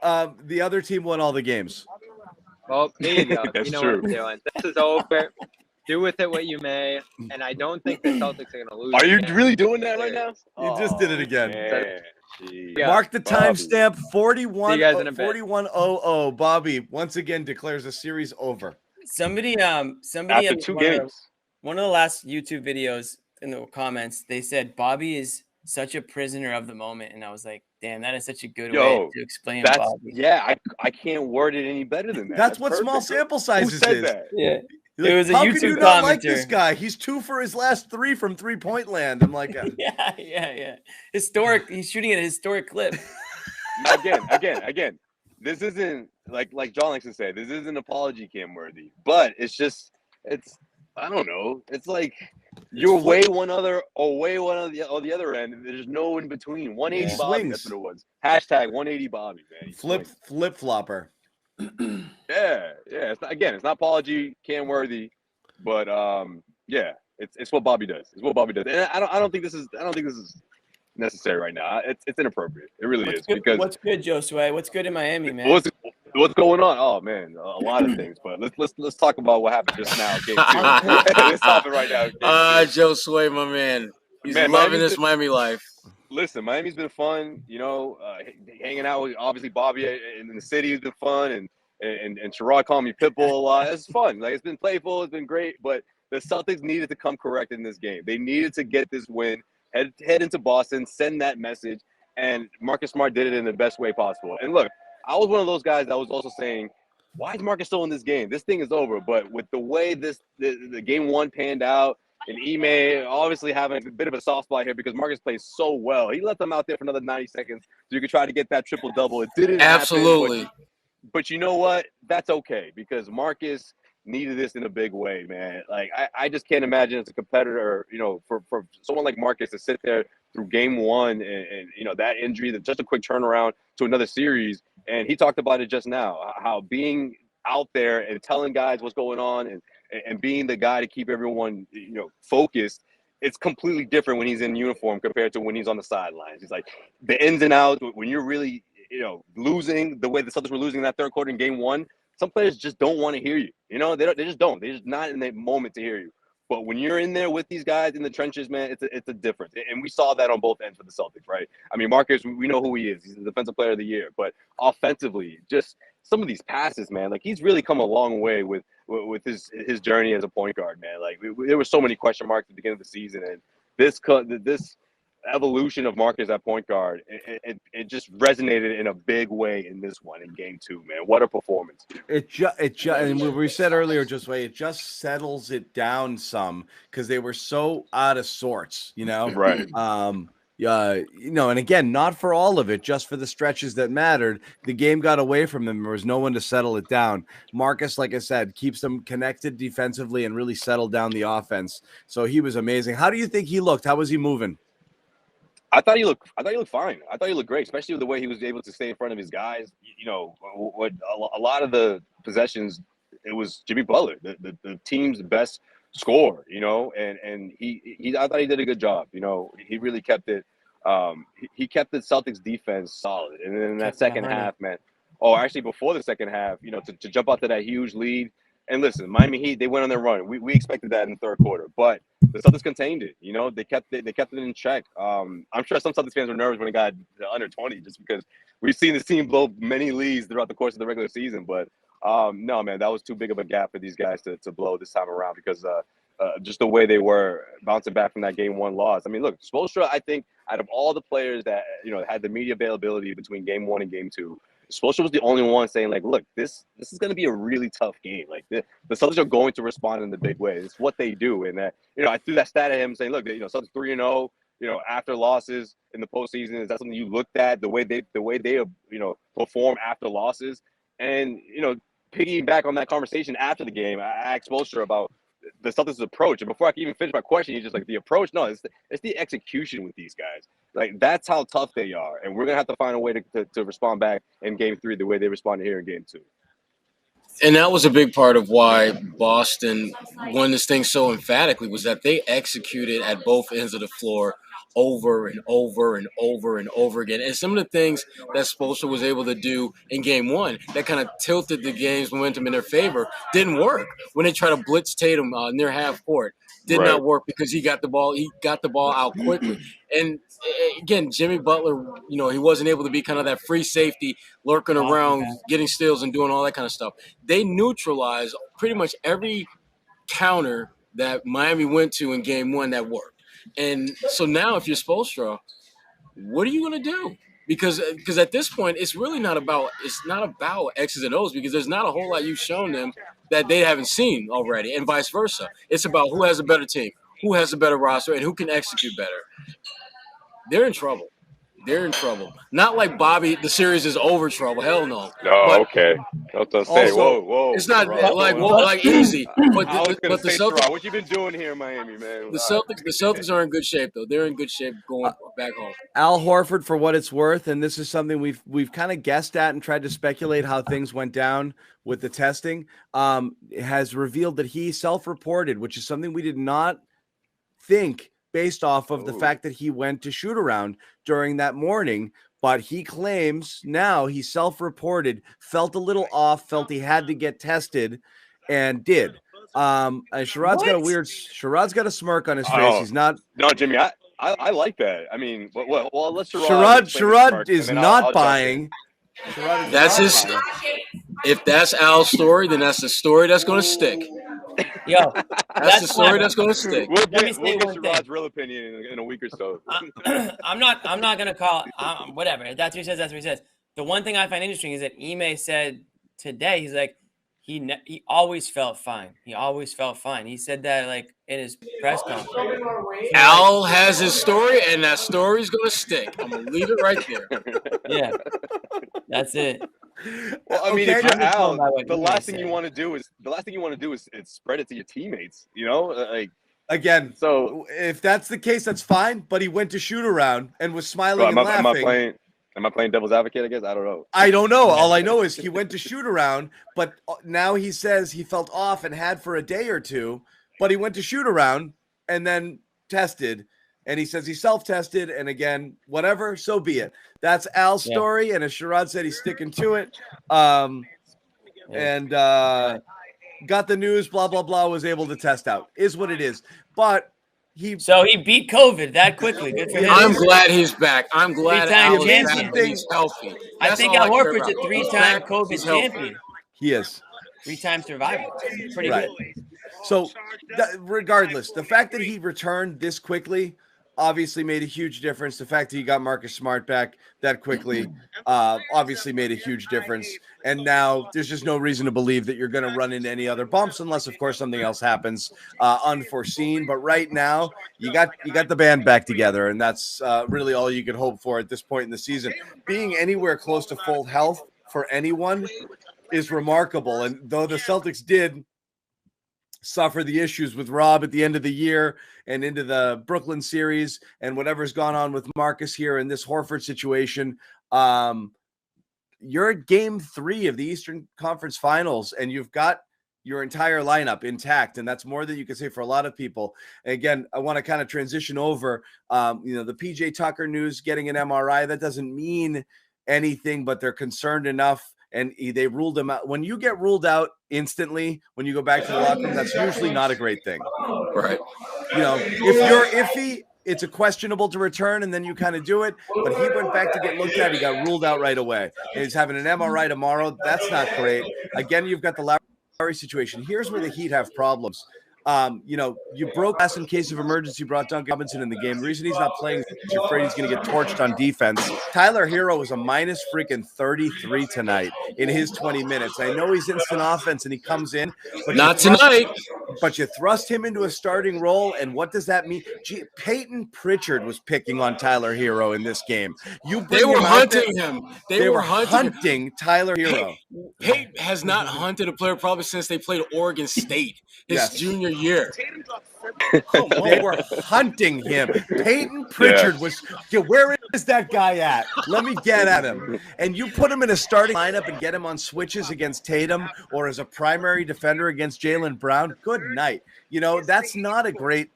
the other team won all the games. Well, there you go. That's you know true. what I'm doing. This is over. Do with it what you may, and I don't think the Celtics are going to lose. Are you really doing that right now? You just did it again. Yeah. Mark the timestamp 41-00. Bobby once again declares the series over. Somebody After 2 games. One of the last YouTube videos in the comments, they said Bobby is such a prisoner of the moment. And I was like, damn, that is such a good way Yo, to explain that's Bobby. I can't word it any better than that. That's what perfect. small sample Who sizes said is. that? Yeah. You're like, It was a how YouTube can you not like this commenter. guy? He's 2 for his last 3 from 3-point land. I'm like, Yeah. Historic. He's shooting at a historic clip. Again. This isn't like John likes to say. This isn't apology cam worthy, but it's I don't know. It's like you're way one on the other end. And there's no in between. 180 Bobby. Swings. That's what it was. Hashtag 180 Bobby, man. flip flopper. Yeah. It's not apology cam worthy, but yeah, it's what Bobby does. It's what Bobby does, and I don't think this is necessary right now. It's inappropriate. It really is. Because what's good, Josue? What's good in Miami, man? What's going on? Oh man, a lot of things. But let's talk about what happened just now. Game 2. Let's stop it right now. Josue, my man, he's loving this Miami life. Listen, Miami's been fun. Hanging out with obviously Bobby in the city has been fun, and Sherrod called me Pitbull a lot. It's fun. Like, it's been playful. It's been great. But the Celtics needed to come correct in this game. They needed to get this win. Head into Boston, send that message, and Marcus Smart did it in the best way possible. And look, I was one of those guys that was also saying, why is Marcus still in this game? This thing is over. But with the way the game 1 panned out, and Ime obviously having a bit of a soft spot here because Marcus plays so well. He let them out there for another 90 seconds so you could try to get that triple-double. It didn't Absolutely. happen. But you know what? That's okay because Marcus needed this in a big way, man. Like, I just can't imagine as a competitor, for someone like Marcus to sit there through game 1 and that injury, just a quick turnaround to another series. And he talked about it just now, how being out there and telling guys what's going on and being the guy to keep everyone, focused. It's completely different when he's in uniform compared to when he's on the sidelines. He's like the ins and outs when you're really, losing the way the Celtics were losing in that third quarter in game 1. Some players just don't want to hear you. They just don't. They're just not in the moment to hear you. But when you're in there with these guys in the trenches, man, it's a difference. And we saw that on both ends for the Celtics, right? I mean, Marcus, we know who he is. He's the defensive player of the year. But offensively, just some of these passes, man, like he's really come a long way with his journey as a point guard, man. Like there were so many question marks at the beginning of the season, and this evolution of Marcus at point guard, it just resonated in a big way in this one in game 2, man. What a performance. And what we said earlier, it just settles it down some because they were so out of sorts, Right. And again, not for all of it, just for the stretches that mattered. The game got away from them. There was no one to settle it down. Marcus, like I said, keeps them connected defensively and really settled down the offense. So he was amazing. How do you think he looked? How was he moving? I thought he looked fine. I thought he looked great, especially with the way he was able to stay in front of his guys. What a lot of the possessions, it was Jimmy Butler, the team's best scorer. And he I thought he did a good job. He really kept it. He kept the Celtics defense solid, and then in that second half, man. Oh, actually, before the second half, to jump out to that huge lead. And listen, Miami Heat, they went on their run. We expected that in the third quarter, but the Celtics contained it. They kept it in check. I'm sure some Celtics fans were nervous when it got to under 20, just because we've seen this team blow many leads throughout the course of the regular season. But no, man, that was too big of a gap for these guys to blow this time around because just the way they were bouncing back from that game 1 loss. I mean, look, Spoelstra, I think out of all the players that had the media availability between game 1 and game 2. Spoelstra was the only one saying, like, look, this is going to be a really tough game. Like, the Celtics are going to respond in the big way. It's what they do. And that, I threw that stat at him saying, look, Celtics 3-0, after losses in the postseason. Is that something you looked at, the way they perform after losses? And, piggyback on that conversation after the game, I asked Spoelstra about the Celtics' approach. And before I can even finish my question, he's just like, the approach? No, it's the execution with these guys. Like, that's how tough they are. And we're going to have to find a way to respond back in game 3 the way they responded here in game 2. And that was a big part of why Boston won this thing so emphatically, was that they executed at both ends of the floor over and over and over and over again. And some of the things that Spoelstra was able to do in game 1 that kind of tilted the game's momentum in their favor didn't work. When they tried to blitz Tatum near half court, did not work because he got the ball out quickly. And again, Jimmy Butler, he wasn't able to be kind of that free safety lurking around, getting steals and doing all that kind of stuff. They neutralized pretty much every counter that Miami went to in game 1 that worked. And so now if you're Spoelstra, what are you going to do? Because at this point, it's really not about X's and O's, because there's not a whole lot you've shown them that they haven't seen already, and vice versa. It's about who has a better team, who has a better roster, and who can execute better. They're in trouble. They're in trouble. Not like Bobby, the series is over trouble. Hell no. No, okay. Don't say. Also, whoa. it's not Sherrod, like easy. But the Celtics, Sherrod, what you been doing here in Miami, man? The Celtics are in good shape though. They're in good shape going back home. Al Horford, for what it's worth, and this is something we've kind of guessed at and tried to speculate how things went down with the testing, has revealed that he self-reported, which is something we did not think based off of the fact that he went to shoot around during that morning. But he claims now he self-reported, felt a little off, felt he had to get tested, and did. And Sherrod's got a smirk on his face. He's not. No, Jimmy, I like that. I mean, well, let's Sherrod is not buying. That's his. If that's Al's story, then that's the story that's going to stick. Yo, that's the story that's going to stick. We'll get Sherrod's real opinion in a week or so. I'm not gonna call. Whatever. If that's what he says. That's what he says. The one thing I find interesting is that Ime said today, he's like, he always felt fine. He always felt fine. He said that like in his press conference. Al has his story, and that story's gonna stick. I'm gonna leave it right there. Yeah, that's it. Well, I mean, if you're Al, the last thing you want to do is spread it to your teammates. You know, like again. So if that's the case, that's fine. But he went to shoot around and was smiling and laughing. Am I playing devil's advocate? I guess I don't know. I don't know. All I know is he went to shoot around, but now he says he felt off and had for a day or two. But he went to shoot around and then tested. And he says he self-tested, and again, whatever, so be it. That's Al's story, and as Sherrod said, he's sticking to it. And got the news, blah, blah, blah, was able to test out. Is what it is. But he beat COVID that quickly. Good for him. I'm glad he's back. I'm glad Al is back. He's healthy. I think Al Horford's a 3-time COVID champion. He is. 3-time survivor. Pretty good. So, regardless, the fact that he returned this quickly obviously made a huge difference. The fact that he got Marcus Smart back that quickly obviously made a huge difference. And now there's just no reason to believe that you're going to run into any other bumps unless, of course, something else happens unforeseen. But right now, you got the band back together, and that's really all you could hope for at this point in the season. Being anywhere close to full health for anyone is remarkable. And though the Celtics did suffer the issues with Rob at the end of the year and into the Brooklyn series and whatever's gone on with Marcus here in this Horford situation, you're at game 3 of the Eastern Conference Finals, and you've got your entire lineup intact, and that's more than you can say for a lot of people. And again, I want to kind of transition over, the PJ Tucker news, getting an MRI, that doesn't mean anything, but they're concerned enough. And they ruled him out. When you get ruled out instantly, when you go back to the locker room, that's usually not a great thing. Right. You know, if you're iffy, it's a questionable to return, and then you kind of do it. But he went back to get looked at. He got ruled out right away. And he's having an MRI tomorrow. That's not great. Again, you've got the Lowry situation. Here's where the Heat have problems. You broke glass in case of emergency, brought Duncan Robinson in the game. The reason he's not playing is you're afraid he's going to get torched on defense. Tyler Hero was a minus freaking 33 tonight in his 20 minutes. I know he's instant offense and he comes in, but not tonight. But you thrust him into a starting role, and what does that mean? Peyton Pritchard was picking on Tyler Hero in this game. They were hunting him. They were hunting Tyler Hero. Peyton has not hunted a player probably since they played Oregon State his junior year. They were hunting him. Peyton Pritchard was, where is that guy at? Let me get at him. And you put him in a starting lineup and get him on switches against Tatum or as a primary defender against Jaylen Brown. Good night. That's not a great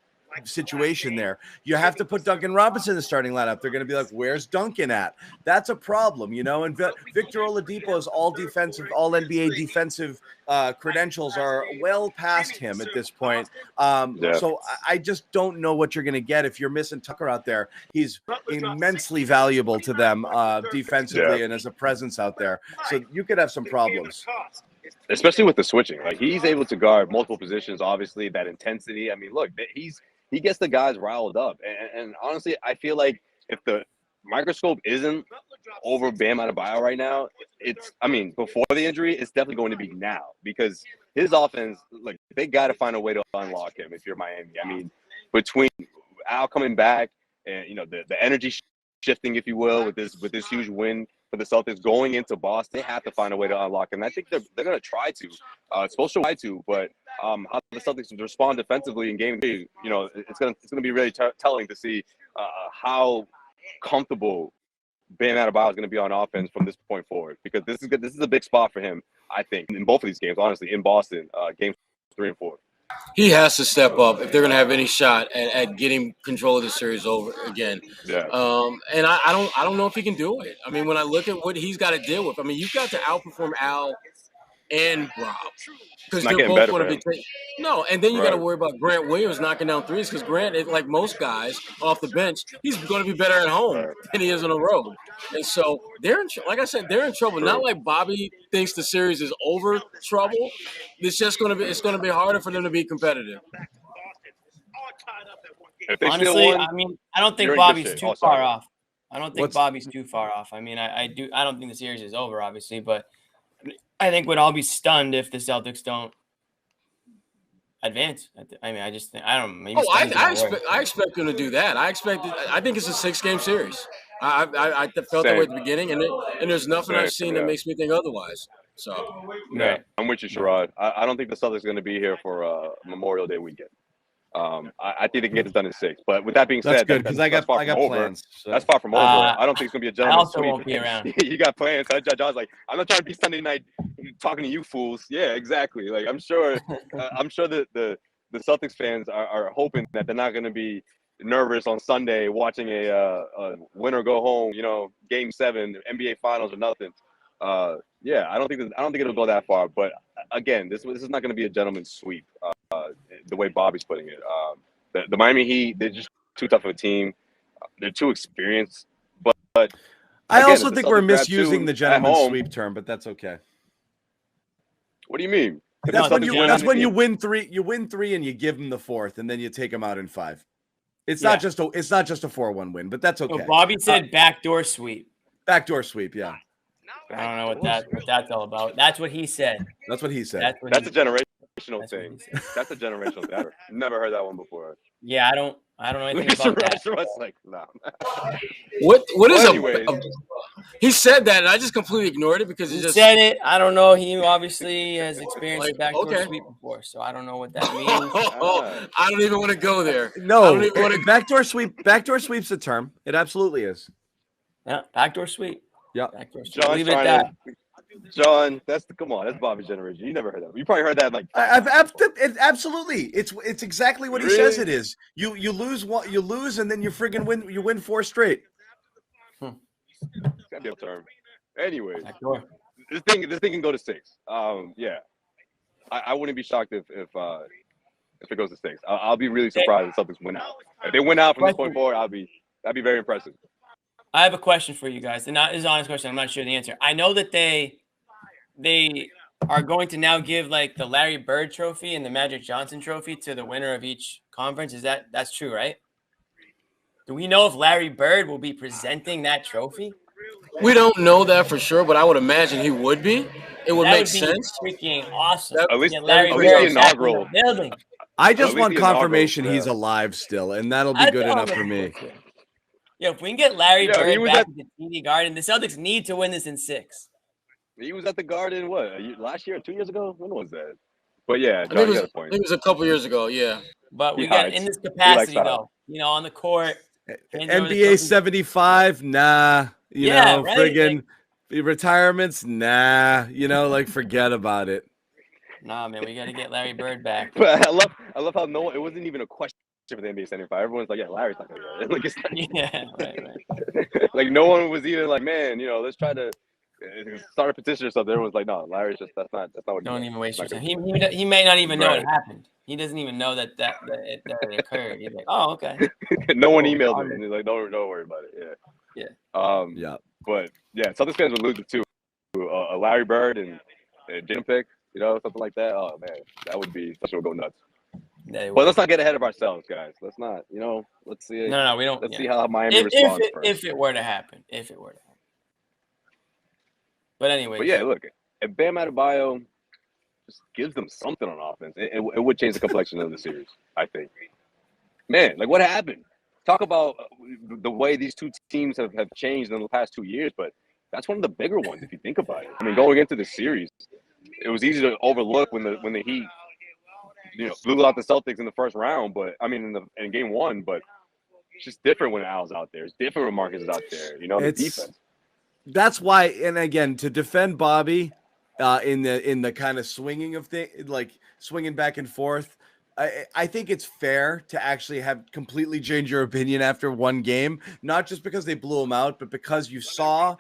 situation there. You have to put Duncan Robinson in the starting lineup. They're going to be like, where's Duncan at? That's a problem, and Victor Oladipo's all NBA defensive credentials are well past him at this point. So I just don't know what you're going to get if you're missing Tucker out there. He's immensely valuable to them defensively and as a presence out there. So you could have some problems. Especially with the switching. Like, he's able to guard multiple positions, obviously, that intensity. I mean, look, he gets the guys riled up. And honestly, I feel like if the microscope isn't over Bam Adebayo right now, before the injury, it's definitely going to be now, because his offense, like, they got to find a way to unlock him if you're Miami. I mean, between Al coming back and, the energy shifting, if you will, with this huge win for the Celtics going into Boston, they have to find a way to unlock him. And I think they're going to try to. It's supposed to try to, but how the Celtics respond defensively in Game 3, it's going to be really telling to see how comfortable Bam Adebayo is going to be on offense from this point forward, because this is good. This is a big spot for him, I think, in both of these games. Honestly, in Boston, games 3 and 4. He has to step up if they're going to have any shot at getting control of the series over again. Yeah. And I don't know if he can do it. I mean, when I look at what he's got to deal with, I mean, you've got to outperform Al and Rob, because they're both going to be and then you got to worry about Grant Williams knocking down threes, because Grant, like most guys off the bench, he's going to be better at home than he is on the road. And so they're like I said, they're in trouble. Not like Bobby thinks the series is over trouble. It's going to be harder for them to be competitive. Honestly, I don't think Bobby's too far off. I don't think Bobby's too far off. I mean, I don't think the series is over, obviously, but I think we'd all be stunned if the Celtics don't advance. I mean, I just think, I don't know. Maybe I expect them to do that. I think it's a 6-game series. I felt that way at the beginning, and there's nothing I've seen that makes me think otherwise. So yeah, I'm with you, Sherrod. I don't think the Celtics are going to be here for Memorial Day weekend. I think they can get this done in 6. But with that being said, that's good, because I got plans. So. That's far from over. I don't think it's going to be a gentleman's sweep. I also won't be around. You got plans. John's like, I'm not trying to be Sunday night talking to you fools. Yeah, exactly. Like, I'm sure that the Celtics fans are hoping that they're not going to be nervous on Sunday watching a win or go home, Game 7, NBA Finals or nothing. Yeah, I don't think it'll go that far. But again, this is not going to be a gentleman's sweep. The way Bobby's putting it, the Miami Heat, they're just too tough of a team. They're too experienced. But I also think we're misusing the gentleman's sweep term, but that's okay. What do you mean? That's when you win 3. You win 3 and you give them the 4th, and then you take them out in 5. It's not just a 4-1 win, but that's okay. So Bobby said backdoor sweep. Backdoor sweep, yeah. I don't know what that's all about. That's what he said. That's what he said. That's a generational thing. That's a generational thing. I've never heard that one before. Yeah, I don't know anything about that. Like, nah. What is he said that, and I just completely ignored it because he just said it. I don't know. He obviously has experienced a backdoor sweep before, so I don't know what that means. I don't even want to go there. No, backdoor sweep. Backdoor sweep's a term. It absolutely is. Yeah, backdoor sweep. Yeah, backdoor sweep. Leave it at that. John, that's Bobby's generation. You never heard that. You probably heard that like. Absolutely. It's exactly what he says it is. You lose one, you lose, and then you friggin' win. You win 4 straight. Gotta be a term. Anyways, this thing can go to 6. Yeah, I wouldn't be shocked if it goes to 6. I'll be really surprised if Celtics win out. If they win out from this point forward, that'd be very impressive. I have a question for you guys, and that is an honest question. I'm not sure the answer. I know that they are going to now give like the Larry Bird Trophy and the Magic Johnson Trophy to the winner of each conference. That's true, right? Do we know if Larry Bird will be presenting that trophy? We don't know that for sure, but I would imagine he would be. It would make sense. Freaking awesome! At least Larry the inaugural building. I just want confirmation he's alive still, and that'll be good enough for me. Yeah, if we can get Larry Bird back at the TD Garden, the Celtics need to win this in 6. He was at the Garden, last year, 2 years ago? When was that? But yeah, John, you got a point. It was a couple years ago, yeah. But we got in this capacity, though. On the court. NBA 75, nah. Friggin' retirements, nah. Forget about it. Nah, man, we got to get Larry Bird back. But I love how it wasn't even a question for the NBA 75. Everyone's like, yeah, Larry's not gonna go. Right. Like no one was even like, man, let's try to start a petition or something. Everyone's like, no, Larry's just that's not what. Don't even waste your time. He may not even know it happened. He doesn't even know that it occurred. He's like, oh, okay. No one emailed him, and he's like, don't worry about it. Yeah. But yeah, Celtics fans would lose it too. A Larry Bird and Jim pick, something like that. Oh man, that would go nuts. But let's not get ahead of ourselves, guys. Let's not, let's see. No, we don't. Let's see how Miami responds first. If it were to happen. But anyway. But yeah, look, if Bam Adebayo just gives them something on offense, it would change the complexion of the series, I think. Man, like what happened? Talk about the way these two teams have changed in the past 2 years, but that's one of the bigger ones if you think about it. I mean, going into the series, it was easy to overlook when the Heat, blew out the Celtics in the first round, but I mean in game one, but it's just different when Al's out there. It's different when Marcus is out there. The defense. That's why, and again, to defend Bobby in the kind of swinging of things, like swinging back and forth, I think it's fair to actually have completely change your opinion after one game, not just because they blew him out, but because you saw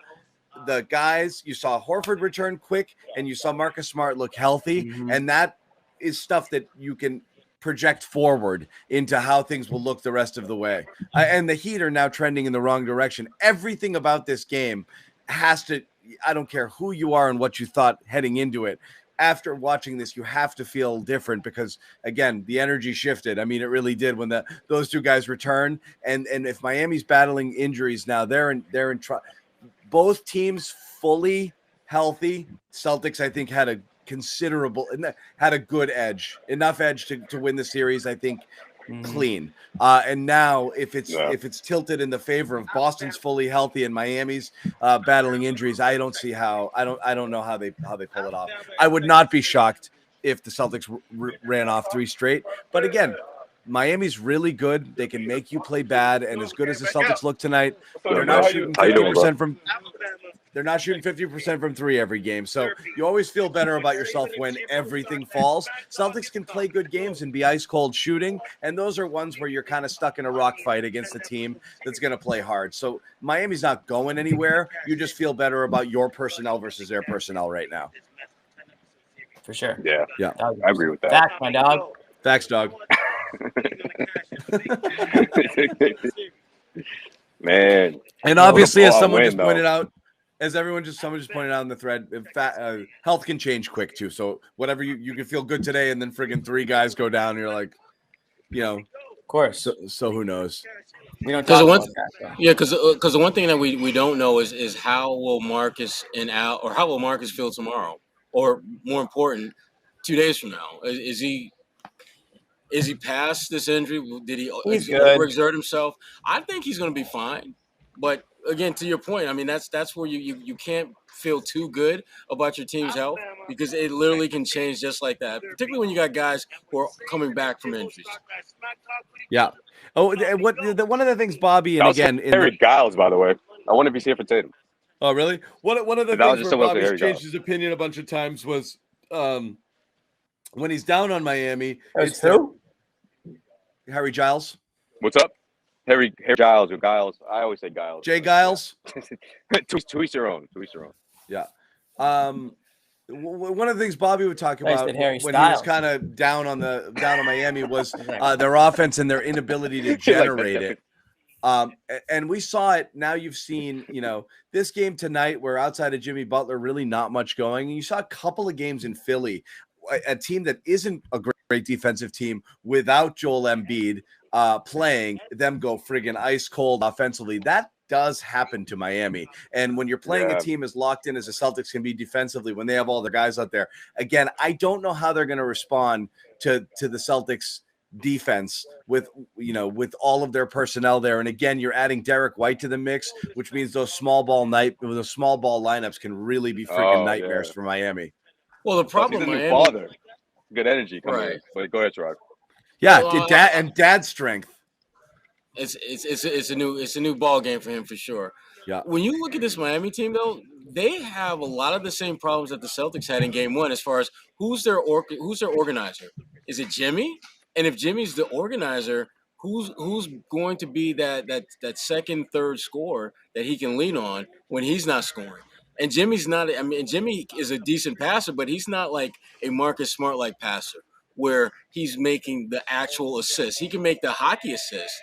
the guys, you saw Horford return quick, and you saw Marcus Smart look healthy, and that is stuff that you can project forward into how things will look the rest of the way. And the Heat are now trending in the wrong direction. Everything about this game has to, I don't care who you are and what you thought heading into it. After watching this, you have to feel different because, again, the energy shifted. I mean, it really did when those two guys return. And if Miami's battling injuries now, they're in both teams fully healthy. Celtics, I think, had a good edge, enough edge to win the series, I think, clean. And now if it's tilted in the favor of Boston's fully healthy and Miami's battling injuries, I don't see how. I don't know how they pull it off. I would not be shocked if the Celtics ran off 3 straight. But again, Miami's really good. They can make you play bad, and as good as the Celtics look tonight, they're not shooting 50% from. They're not shooting 50% from 3 every game. So you always feel better about yourself when everything falls. Celtics can play good games and be ice cold shooting. And those are ones where you're kind of stuck in a rock fight against a team that's going to play hard. So Miami's not going anywhere. You just feel better about your personnel versus their personnel right now. For sure. Yeah. I agree with that. Facts, my dog. Facts, dog. Man. And obviously, as someone just pointed out, someone just pointed out in the thread, health can change quick too. So whatever you can feel good today, and then friggin' 3 guys go down, and you're like, of course. So who knows? We don't talk about that. Yeah, because the one thing that we don't know is how will Marcus and Al, or how will Marcus feel tomorrow, or more important, 2 days from now? Is he past this injury? Did he overexert himself? I think he's going to be fine, but. Again, to your point, I mean, that's where you can't feel too good about your team's health because it literally can change just like that, particularly when you got guys who are coming back from injuries. Yeah. Oh, one of the things, Bobby, and again, Harry Giles, by the way. I wonder if he's here for Tatum. Oh, really? One of the things where Bobby's changed his opinion a bunch of times was when he's down on Miami. It's who? Harry Giles. What's up? Harry Giles or Giles. I always say Giles. Jay Giles. to each their own. Yeah. One of the things Bobby would talk about when he was kind of down on Miami was their offense and their inability to generate it. And we saw it. Now you've seen, this game tonight where outside of Jimmy Butler, really not much going. And you saw a couple of games in Philly, a team that isn't a great defensive team without Joel Embiid. Playing them go friggin' ice cold offensively. That does happen to Miami. And when you're playing a team as locked in as the Celtics can be defensively, when they have all their guys out there, again, I don't know how they're going to respond to the Celtics defense with all of their personnel there. And again, you're adding Derek White to the mix, which means those small ball lineups can really be friggin' nightmares for Miami. Well, the problem, Miami, father, good energy, right? But go ahead, Sherrod. Yeah, dad's strength. It's a new ball game for him for sure. Yeah. When you look at this Miami team, though, they have a lot of the same problems that the Celtics had in Game 1 as far as who's their organizer. Is it Jimmy? And if Jimmy's the organizer, who's going to be that second, third scorer that he can lean on when he's not scoring? And Jimmy's not. I mean, Jimmy is a decent passer, but he's not like a Marcus Smart like passer, where he's making the actual assist. He can make the hockey assist.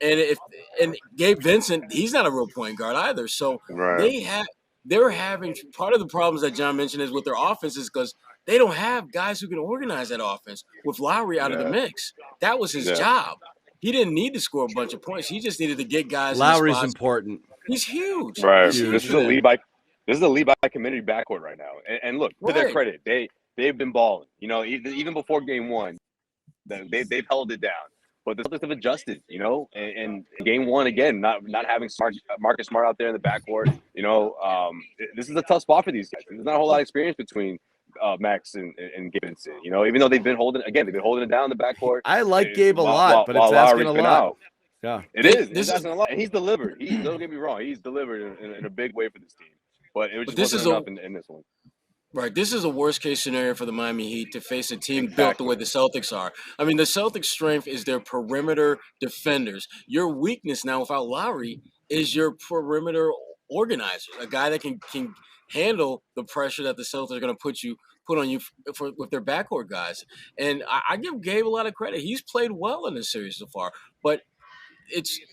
And Gabe Vincent, he's not a real point guard either. So they're having part of the problems that John mentioned is with their offense is because they don't have guys who can organize that offense with Lowry out of the mix. That was his job. He didn't need to score a bunch of points. He just needed to get guys. Lowry's in important. He's huge. Right. He's huge. This is a lead by community backcourt right now. And look, to their credit, they've been balling. You know, even before game one, they've held it down. But the Celtics have adjusted, you know, and game one again, not having Marcus Smart out there in the backcourt. You know, this is a tough spot for these guys. There's not a whole lot of experience between Max and Gibson. You know, even though they've been holding it down in the backcourt. I like Gabe a lot, but it's asking a lot. Out. Yeah, it's asking a lot, and he's delivered. Don't get me wrong, he's delivered in a big way for this team. But it just wasn't enough in this one. Right. This is a worst-case scenario for the Miami Heat to face a team built the way the Celtics are. I mean, the Celtics' strength is their perimeter defenders. Your weakness now without Lowry is your perimeter organizer, a guy that can handle the pressure that the Celtics are going to put on you with their backcourt guys. And I give Gabe a lot of credit. He's played well in this series so far. But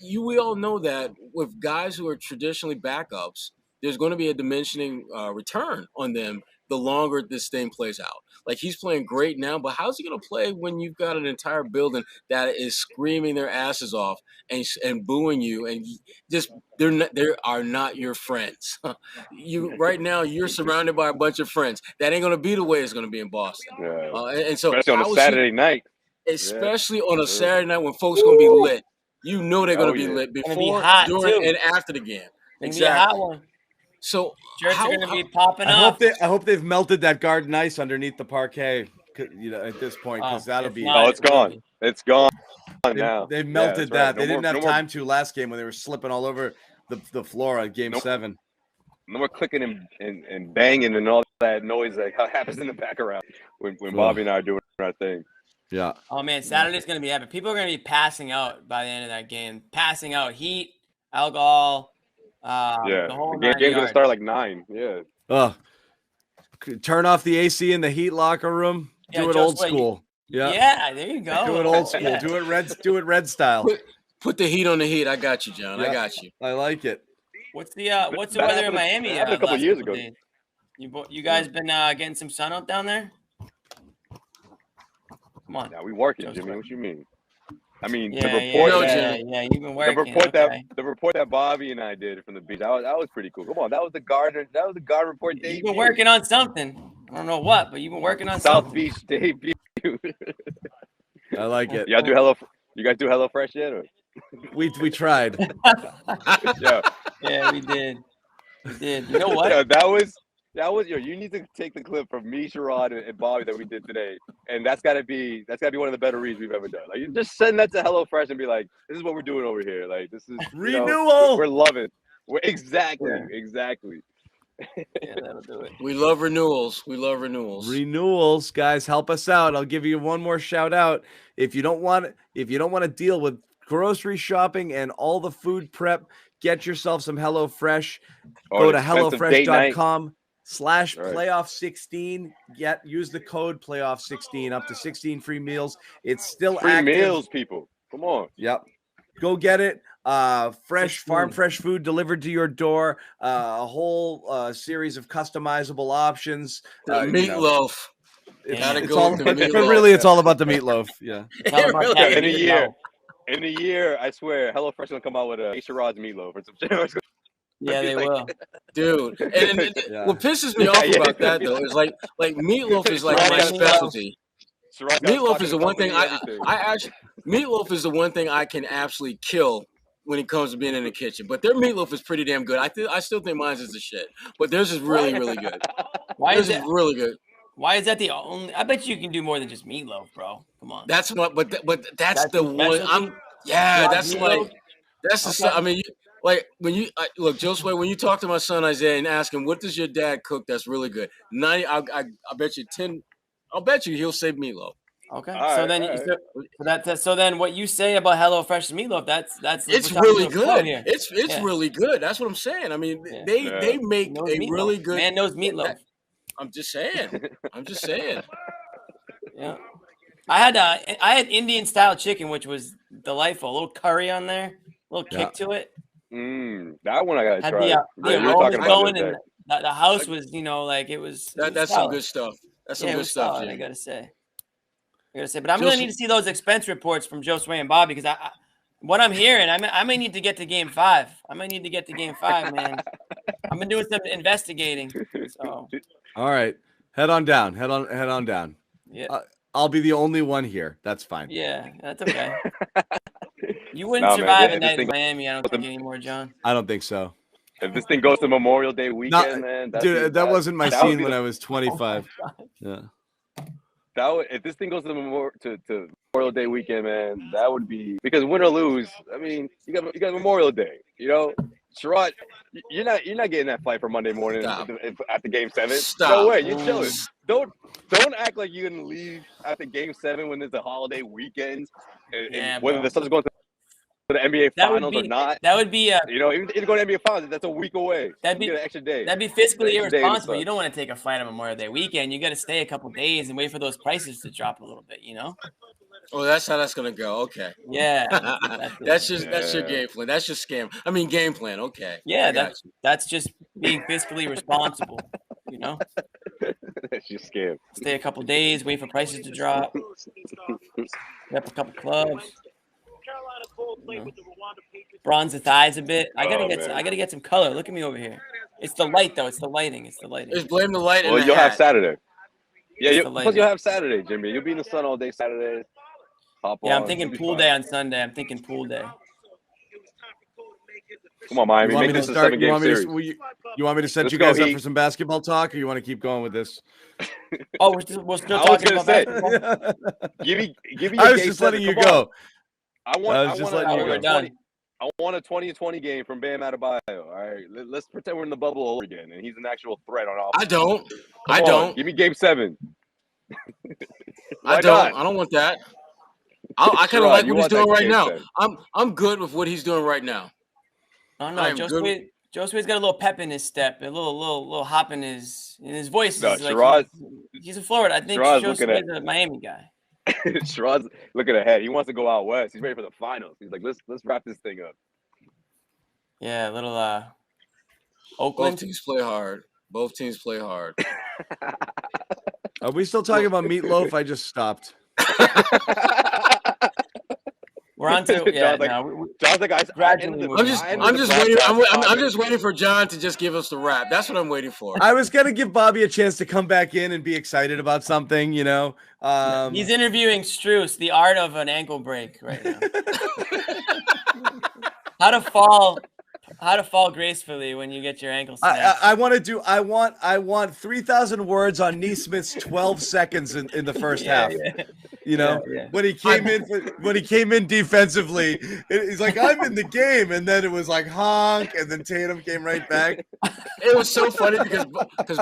we all know that with guys who are traditionally backups, there's going to be a diminishing return on them the longer this thing plays out. Like, he's playing great now, but how's he going to play when you've got an entire building that is screaming their asses off and booing you, and just they are not your friends. Right now you're surrounded by a bunch of friends. That ain't going to be the way it's going to be in Boston. Yeah. And so especially on a Saturday night. Especially on a Saturday night when folks going to be lit. You know they're going to be lit before, during, and after the game. Exactly. So shirts are going to be popping up. I hope they've melted that garden ice underneath the parquet. You know, at this point, because that'll be. Oh, it's gone. It's gone now. They melted that. Right. They didn't have time to last game when they were slipping all over the floor at Game 7. No more clicking and banging and all that noise that happens in the background when Bobby and I are doing our thing. Yeah. Oh man, Saturday's going to be epic. People are going to be passing out by the end of that game. Passing out, heat, alcohol. The game's gonna start like 9. Yeah. Turn off the AC in the Heat locker room. Do it old school. Yeah, there you go. Do it old school. Do it red style. Put the heat on the heat. I got you, John. I got you. I like it. What's the weather in Miami? A couple years ago. Days? You guys been getting some sun out down there? Come on. Yeah, we working, Jimmy. What you mean? I mean, you've been working. The report that Bobby and I did from the beach, that was pretty cool. Come on, that was the guard report debut. You've been working on something. I don't know what, but you've been working on South something. Beach debut. I like it. You guys do HelloFresh yet? Or? We tried. Yeah, we did. You know what? Yeah, that was you need to take the clip from me, Sherrod, and Bobby that we did today, and that's gotta be one of the better reads we've ever done. Like, you just send that to HelloFresh and be like, "This is what we're doing over here. Like, this is renewal. We're loving. Exactly. Yeah, that'll do it. We love renewals. Renewals, guys, help us out. I'll give you one more shout out. If you don't want to deal with grocery shopping and all the food prep, get yourself some HelloFresh. Go to HelloFresh.com/playoff16. Use the code playoff16 up to 16 free meals. It's still free active. Meals, people. Come on. Yep. Go get it. Farm fresh food delivered to your door. A whole series of customizable options. Meatloaf. It's all about the meatloaf. Yeah. In a year, I swear, HelloFresh will come out with a Sherrod's meatloaf or some shit. Yeah, they will. Dude, and what pisses me off about that though is like meatloaf is like my specialty. Meatloaf is the one thing meatloaf is the one thing I can absolutely kill when it comes to being in the kitchen. But their meatloaf is pretty damn good. I still think mine's is the shit, but theirs is really, really good. Theirs is really good. Why is that the only? I bet you can do more than just meatloaf, bro. Come on. That's what, but that's the one. That's the. I mean, like when you look, Josue, when you talk to my son Isaiah and ask him what does your dad cook that's really good, 90. I bet you 10. I'll bet you he'll say meatloaf. Okay. So then what you say about HelloFresh meatloaf, that's it's really good. It's really good. That's what I'm saying. I mean, they make a really good man knows meatloaf. I'm just saying. Yeah. I had Indian style chicken, which was delightful. A little curry on there, a little kick to it. That one I gotta try. The aroma going, and the house was, like it was. That's some good stuff. That's some it good was stuff, solid, Jim. I gotta say, but I'm gonna need to see those expense reports from Josue and Bobby because what I'm hearing, I may need to get to Game 5. I might need to get to Game 5, man. I've been doing some investigating. So, all right, head on down. Head on down. yeah, I'll be the only one here. That's fine. yeah, that's okay. You wouldn't Nah, survive man, a night in Miami, I don't think anymore, John. I don't think so. if this thing goes to Memorial Day weekend, man, That wasn't my that would scene be when the- I was 25. Yeah. if this thing goes to Memorial Day weekend, man, that would be because win or lose. I mean, you got Memorial Day. You know, Sherrod, you're not getting that flight for Monday morning after Game 7. Stop. No way, you're chilling. Don't act like you're gonna leave after Game 7 when there's a holiday weekend, and whether the Celtics going to the NBA Finals or not. That would be even going to NBA Finals, that's a week away. That'd be you get an extra day. That'd be fiscally irresponsible. Day You don't want to take a flight on Memorial Day weekend. You got to stay a couple days and wait for those prices to drop a little bit. Oh, that's how that's gonna go. Okay. Yeah. That's your game plan. That's your scam. I mean, game plan. Okay. Yeah, that's just being fiscally responsible. That's just scam. Stay a couple days, wait for prices to drop. Rep a couple clubs. Bronze the thighs a bit. I gotta get some color. Look at me over here. It's the light though. It's the lighting. Just blame the light. Well, you'll have Saturday. Yeah, plus you'll have Saturday, Jimmy. You'll be in the sun all day Saturday. I'm thinking pool day on Sunday. I'm thinking pool day. Come on, Miami. Make this a 7-game series. You want me to set you guys up for some basketball talk, or you want to keep going with this? Oh, we're still talking about basketball? Give me I was just letting you go. I want a 20-20 game from Bam Adebayo. All right, let's pretend we're in the bubble over again, and he's an actual threat on offense. I don't. Give me Game 7. I don't want that. I kind of like what he's doing right now. I'm good with what he's doing right now. Oh no, Josue's got a little pep in his step, a little hop in his voice. No, He's in Florida. I think Josue's a Miami guy. Sherrod's looking ahead. He wants to go out west. He's ready for the finals. He's like, let's wrap this thing up. Yeah, a little Oakland. Both teams play hard. Are we still talking about meatloaf? I just stopped. We're on to John's like, I'm just waiting for John to just give us the wrap. That's what I'm waiting for. I was gonna give Bobby a chance to come back in and be excited about something, He's interviewing Strus, the art of an ankle break right now. How to fall gracefully when you get your ankle snapped. I want 3,000 words on Neesmith's 12 seconds in the first half. Yeah. When he came in defensively, he's like, I'm in the game, and then it was like honk, and then Tatum came right back. It was so funny because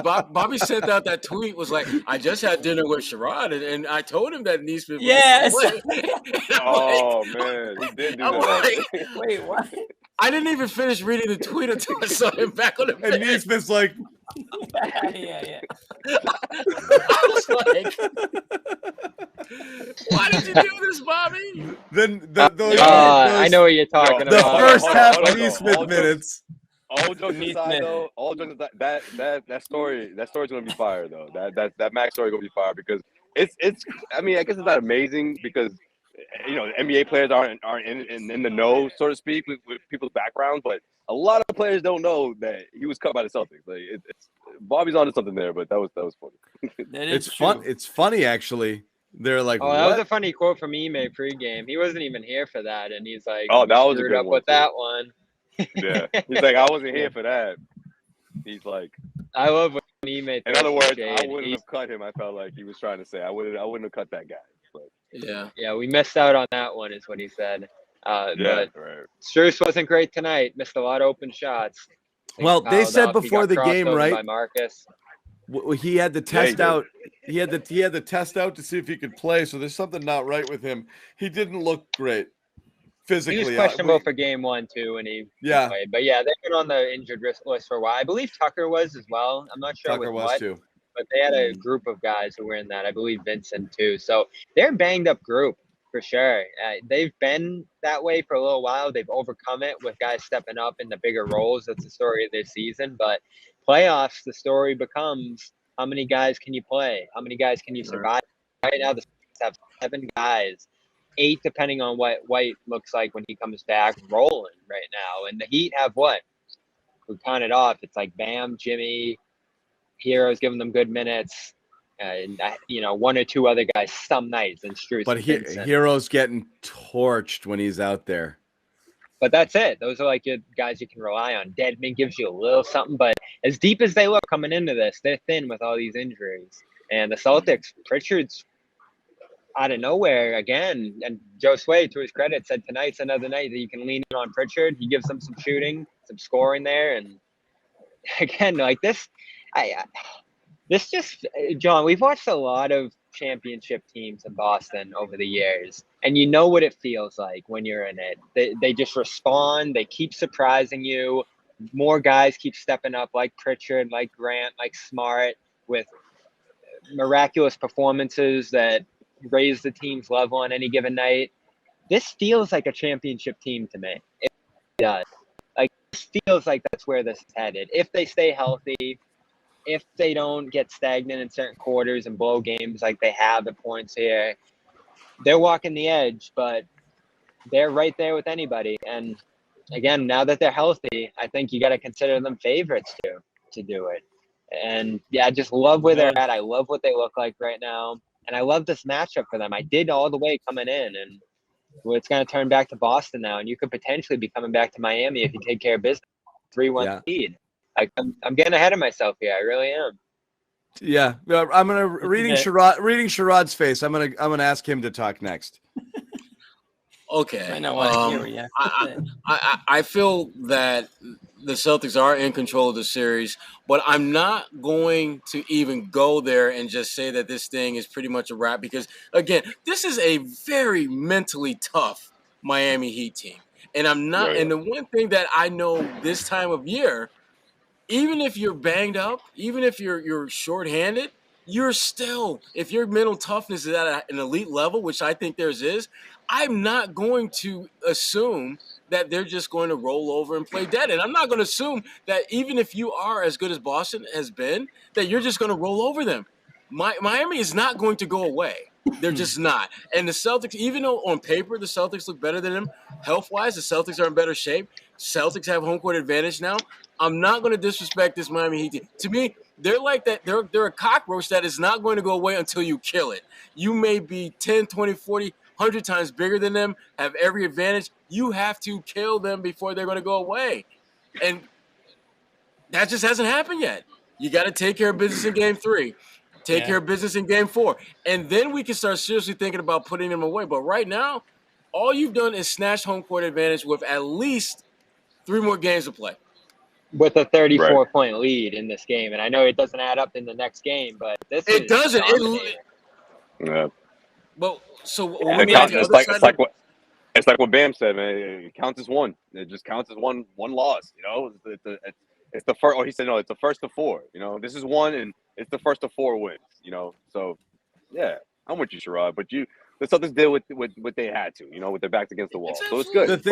Bobby sent out that tweet, was like, I just had dinner with Sherrod, and I told him that Neesmith was oh man, he did do that. Wait, what? I didn't even finish reading the tweet until I saw him back on the bench. And Neesmith's like, yeah. I was like, why did you do this, Bobby? Then I know what you're talking about. The first half Neesmith minutes. All jokes aside, though, that story's gonna be fire though. That Max story gonna be fire because it's. I mean, I guess it's not amazing because NBA players aren't in the know, so to speak, with people's backgrounds, but a lot of players don't know that he was cut by the Celtics. Like it's Bobby's onto something there, but that was funny. It's fun. It's funny actually. They're like, oh, that was a funny quote from Ime pregame. He wasn't even here for that, and he's like, "Oh, that was screwed a good up one, with that one." Yeah, he's like, "I wasn't here for that." He's like, "I love when Ime." In other words, I wouldn't have cut him. I felt like he was trying to say, I wouldn't have cut that guy. But, yeah, we missed out on that one, is what he said. But right. Strus wasn't great tonight. Missed a lot of open shots. Well, they said before the game, right? By Marcus. He had to test out. He had to test out to see if he could play. So there's something not right with him. He didn't look great physically. He was questionable for game 1 too, when he played. But yeah, they've been on the injured list for a while. I believe Tucker was as well. I'm not sure. Tucker was too. But they had a group of guys who were in that. I believe Vincent too. So they're a banged up group for sure. They've been that way for a little while. They've overcome it with guys stepping up in the bigger roles. That's the story of this season. But playoffs, the story becomes How many guys can you play? How many guys can you survive? Right now, the Celtics have 7 guys, 8 depending on what White looks like when he comes back, rolling right now. And the Heat have what? We count it off. It's like Bam, Jimmy, Hero's giving them good minutes. And, 1 or 2 other guys some nights, and Strus. But Hero's getting torched when he's out there. But that's it. Those are like your guys you can rely on. Dedman gives you a little something, but as deep as they look coming into this, they're thin with all these injuries. And the Celtics, Pritchard's out of nowhere again. And Josue, to his credit, said tonight's another night that you can lean in on Pritchard. He gives them some shooting, some scoring there. And again, like this, John, we've watched a lot of championship teams in Boston over the years, and you know what it feels like when you're in it. They just respond. They keep surprising you. More guys keep stepping up, like Pritchard, like Grant, like Smart, with miraculous performances that raise the team's level on any given night. This feels like a championship team to me. It does. Like, this feels like that's where this is headed. If they stay healthy, if they don't get stagnant in certain quarters and blow games like they have at points here, they're walking the edge, but they're right there with anybody. And again, now that they're healthy, I think you got to consider them favorites to do it. And yeah, I just love where they're at. I love what they look like right now. And I love this matchup for them. I did all the way coming in, and it's going to turn back to Boston now. And you could potentially be coming back to Miami if you take care of business. 3-1 lead. I'm getting ahead of myself here. I really am. Yeah, I'm gonna reading Sherrod's face. I'm gonna ask him to talk next. Okay. I know what I feel that the Celtics are in control of the series, but I'm not going to even go there and just say that this thing is pretty much a wrap because, again, this is a very mentally tough Miami Heat team. And I'm not – and the one thing that I know this time of year, even if you're banged up, even if you're shorthanded, you're still – if your mental toughness is at an elite level, which I think theirs is, I'm not going to assume that they're just going to roll over and play dead. And I'm not going to assume that even if you are as good as Boston has been, that you're just going to roll over them. Miami is not going to go away. They're just not. And the Celtics, even though on paper the Celtics look better than them, health-wise, the Celtics are in better shape. Celtics have home court advantage now. I'm not going to disrespect this Miami Heat team. To me, they're like that. They're a cockroach that is not going to go away until you kill it. You may be 10, 20, 40, 100 times bigger than them, have every advantage. You have to kill them before they're going to go away. And that just hasn't happened yet. You got to take care of business in game 3. Take care of business in game 4. And then we can start seriously thinking about putting them away. But right now, all you've done is snatch home court advantage with at least 3 more games to play. With a 34-point lead in this game. And I know it doesn't add up in the next game, but it doesn't. Yeah. Well, so it's like what Bam said, man. It counts as one. It just counts as one loss. You know, it's the first. Or he said no. It's the first of 4. You know, this is 1, and it's the first of 4 wins. You know, so yeah, I'm with you, Sherrod. But the Celtics did what they had to. You know, with their backs against the wall, so it's good.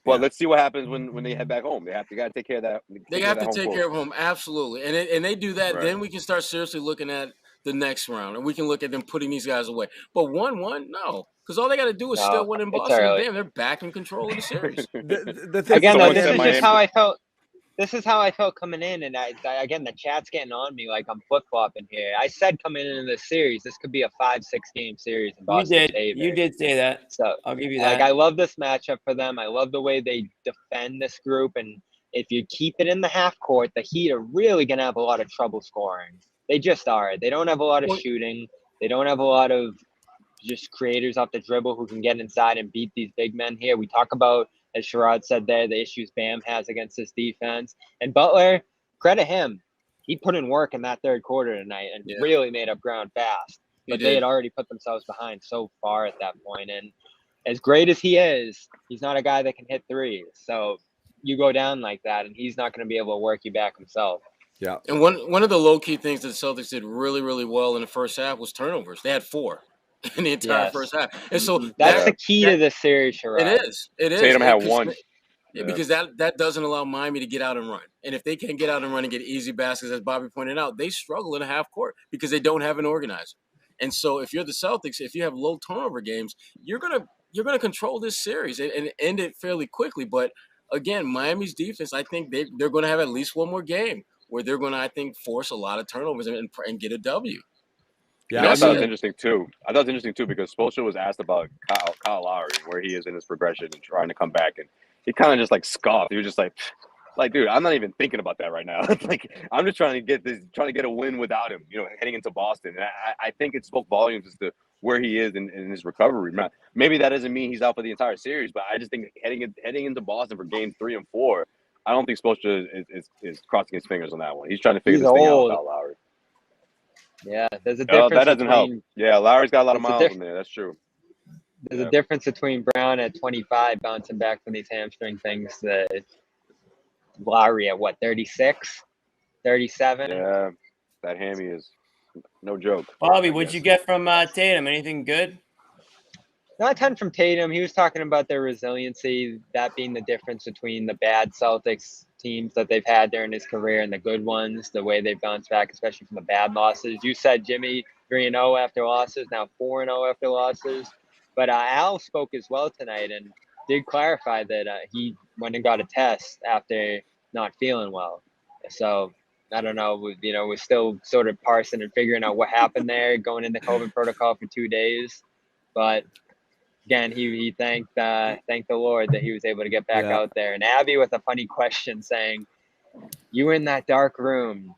But let's see what happens when they head back home. They got to take care of that. They have to take care of home, absolutely. And they do that. Right. Then we can start seriously looking at the next round, and we can look at them putting these guys away. But 1-1, no, because all they got to do is still win in Boston. And damn, they're back in control of the series. Again, though, this is just how I felt. This is how I felt coming in, and I again, the chat's getting on me like I'm flip-flopping here. I said coming into this series, this could be a 5-6 game series in Boston. You did say that, so I'll give you that. Like, I love this matchup for them. I love the way they defend this group, and if you keep it in the half court, the Heat are really going to have a lot of trouble scoring. They just are. They don't have a lot of shooting. They don't have a lot of just creators off the dribble who can get inside and beat these big men here. We talk about, as Sherrod said there, the issues Bam has against this defense. And Butler, credit him. He put in work in that third quarter tonight and really made up ground fast. But they had already put themselves behind so far at that point. And as great as he is, he's not a guy that can hit threes. So you go down like that, and he's not going to be able to work you back himself. Yeah. And one of the low-key things that the Celtics did really, really well in the first half was turnovers. They had 4 in the entire first half. And so that's the key to this series, Sherrod. It is. Tatum had 1. Yeah, because that doesn't allow Miami to get out and run. And if they can't get out and run and get easy baskets, as Bobby pointed out, they struggle in a half court because they don't have an organizer. And so if you're the Celtics, if you have low turnover games, you're gonna control this series and end it fairly quickly. But again, Miami's defense, I think they're going to have at least one more game where they're going to, I think, force a lot of turnovers and get a W. Yeah, I thought it was interesting too. Because Spoelstra was asked about Kyle Lowry, where he is in his progression and trying to come back, and he kind of just like scoffed. He was just like, dude, I'm not even thinking about that right now. Like, I'm just trying to get a win without him, heading into Boston. And I think it spoke volumes as to where he is in his recovery. Maybe that doesn't mean he's out for the entire series, but I just think heading into Boston for games 3 and 4, I don't think Spoelstra is crossing his fingers on that one. He's trying to figure this thing out without Lowry. Yeah, there's a difference. That doesn't help. Yeah, Lowry's got a lot of miles in there. That's true. There's a difference between Brown at 25 bouncing back from these hamstring things to Lowry at 36, 37. Yeah, that hammy is no joke. Bobby, what'd you get from Tatum? Anything good? Not a ton from Tatum. He was talking about their resiliency, that being the difference between the bad Celtics teams that they've had during his career and the good ones, the way they've bounced back, especially from the bad losses. You said Jimmy 3-0 after losses, now 4-0 after losses. But Al spoke as well tonight and did clarify that he went and got a test after not feeling well. So I don't know, we're still sort of parsing and figuring out what happened there, going into COVID protocol for 2 days. But again, he thanked the Lord that he was able to get back out there. And Abby with a funny question saying, "You were in that dark room,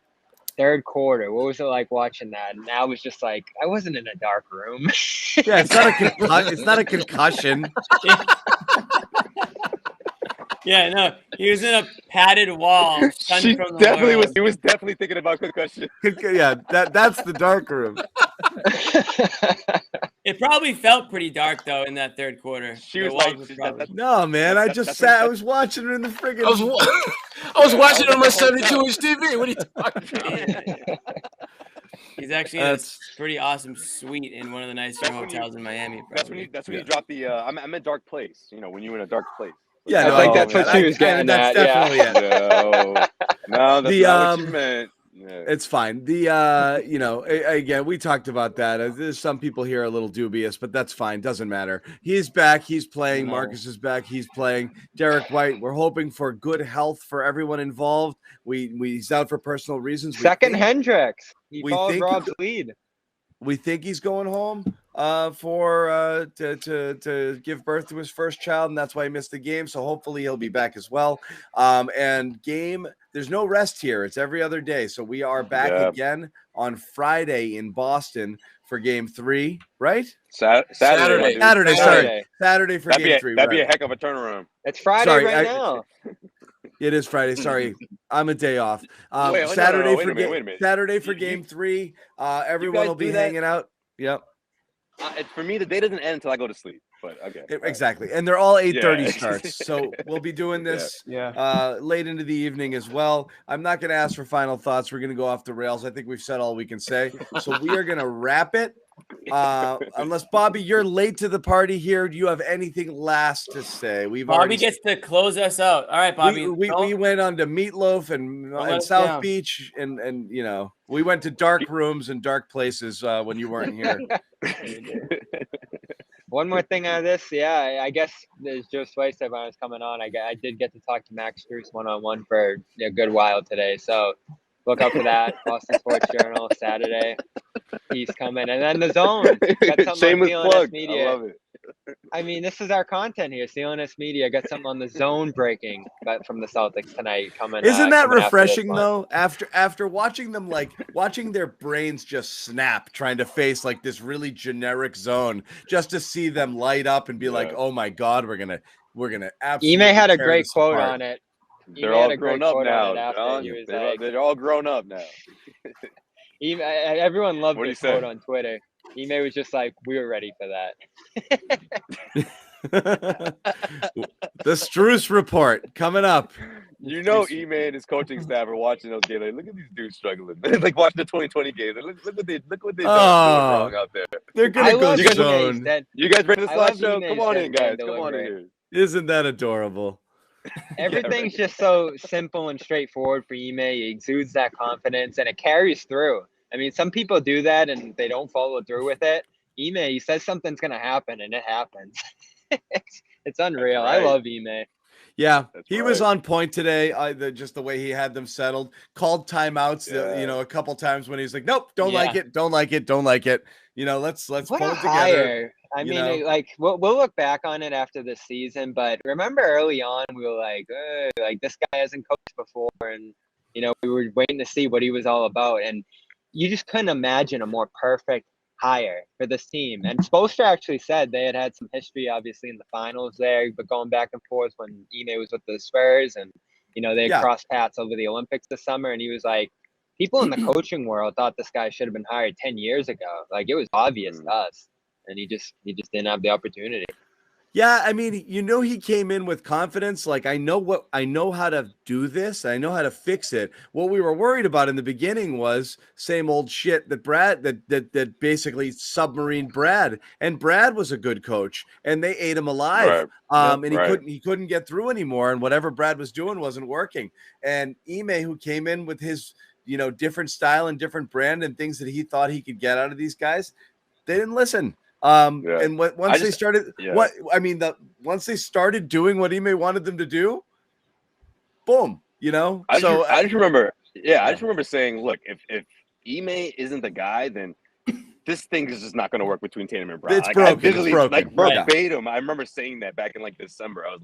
third quarter. What was it like watching that?" And I was just like, "I wasn't in a dark room." Yeah, it's not a concussion. Yeah, no, he was in a padded wall. He was definitely thinking about concussion. Yeah, that's the dark room. It probably felt pretty dark though in that third quarter. She was like, "No, man, I just sat. I was watching her in the friggin'. I was watching it on my 72-inch TV. What are you talking about?" He's actually in a pretty awesome suite in one of the nicer hotels in Miami. That's when you drop the. I meant dark place. When you were in a dark place. Yeah, I think that's what she was getting at. That's definitely it. No, that's not what you meant. Yeah. It's fine. Again, we talked about that. There's some people here a little dubious, but that's fine. Doesn't matter. He's back. He's playing. Marcus is back. He's playing. Derek White, we're hoping for good health for everyone involved. He's out for personal reasons. Second Hendricks. He followed Rob's lead. We think he's going home to give birth to his first child, and that's why he missed the game. So hopefully he'll be back as well. There's no rest here. It's every other day. So we are back again on Friday in Boston for game 3, right? Saturday. Sorry. Saturday for game 3. That'd be a heck of a turnaround. It's Friday now. It is Friday. Sorry, I'm a day off. Wait a minute. Saturday for game 3. Everyone will be hanging out. Yep. For me, the day doesn't end until I go to sleep. But okay. Exactly, and they're all 8:30 starts. So we'll be doing this late into the evening as well. I'm not going to ask for final thoughts. We're going to go off the rails. I think we've said all we can say. So we are going to wrap it. Unless Bobby, you're late to the party here. Do you have anything last to say? Bobby gets to close us out. All right, Bobby. We went on to Meatloaf and South Beach, and we went to dark rooms and dark places when you weren't here. One more thing out of this, I guess as Josue said when I was coming on, I did get to talk to Max Strus one-on-one for a good while today. So look up for that. Boston Sports Journal, Saturday. He's coming. And then The Zone. Got something on CLNS Media. I love it. I mean, this is our content here. CLNS Media got something on The Zone breaking from the Celtics tonight coming. Isn't that refreshing though? After watching them, watching their brains just snap, trying to face this really generic zone, just to see them light up and be like, "Oh my God, we're gonna absolutely." Ime had a great quote on it. They're all grown up now. They're all grown up now. Everyone loved his quote on Twitter. Ime was just like, "We were ready for that." The Strus report coming up. Ime and his coaching staff are watching those games. Look at these dudes struggling. Like watching the 2020 games. Look what they're doing wrong out there. They're gonna go zone. You guys ready to the slideshow? Come on in, guys. Come on in here. Isn't that adorable? Everything's just so simple and straightforward for Ime. He exudes that confidence, and it carries through. I mean, some people do that and they don't follow through with it. Ime, he says something's going to happen, and it happens. It's unreal. Right. I love Ime. Yeah, That's he right. was on point today. Just the way he had them settled, called timeouts. Yeah. A couple times when he's like, "Nope, don't Yeah. like it, don't like it, don't like it." Let's What pull a it together. hire. I you mean, know? like we'll look back on it after this season, but remember early on we were like this guy hasn't coached before, and we were waiting to see what he was all about, and you just couldn't imagine a more perfect hire for this team. And Spoelstra actually said they had some history, obviously, in the finals there, but going back and forth when Ime was with the Spurs, and they had crossed paths over the Olympics this summer, and he was like, people in the coaching world thought this guy should have been hired 10 years ago. Like, it was obvious to us, and he just didn't have the opportunity. Yeah, I mean, he came in with confidence. Like, I know how to do this. I know how to fix it. What we were worried about in the beginning was same old shit that basically submarine Brad. And Brad was a good coach, and they ate him alive. Right. And he couldn't get through anymore. And whatever Brad was doing wasn't working. And Ime, who came in with his different style and different brand and things that he thought he could get out of these guys, they didn't listen. And once they started doing what Ime wanted them to do, boom, I just remember saying, look, if Ime isn't the guy, then this thing is just not going to work between Tatum and Brown. It's broken. Like verbatim. I remember saying that back in like December. I was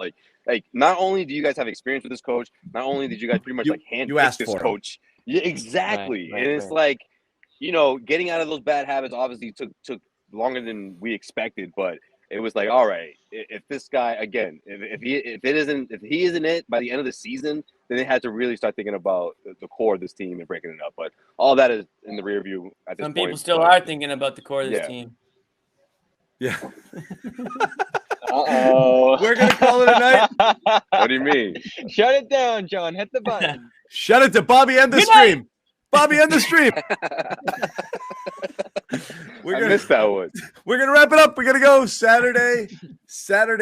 like, not only do you guys have experience with this coach, not only did you guys pretty much handpick this coach. Yeah, exactly. Right, and it's like, getting out of those bad habits obviously took longer than we expected, but it was like, all right, if this guy again, if he isn't it by the end of the season, then they had to really start thinking about the core of this team and breaking it up. But all that is in the rear view at this Some point. people still are thinking about the core of this team. Yeah. Uh-oh. We're gonna call it a night. What do you mean? Shut it down, John. Hit the button. Shut it to Bobby. End the stream. Bobby, end the stream. I missed that one. We're gonna wrap it up. We're gonna go Saturday.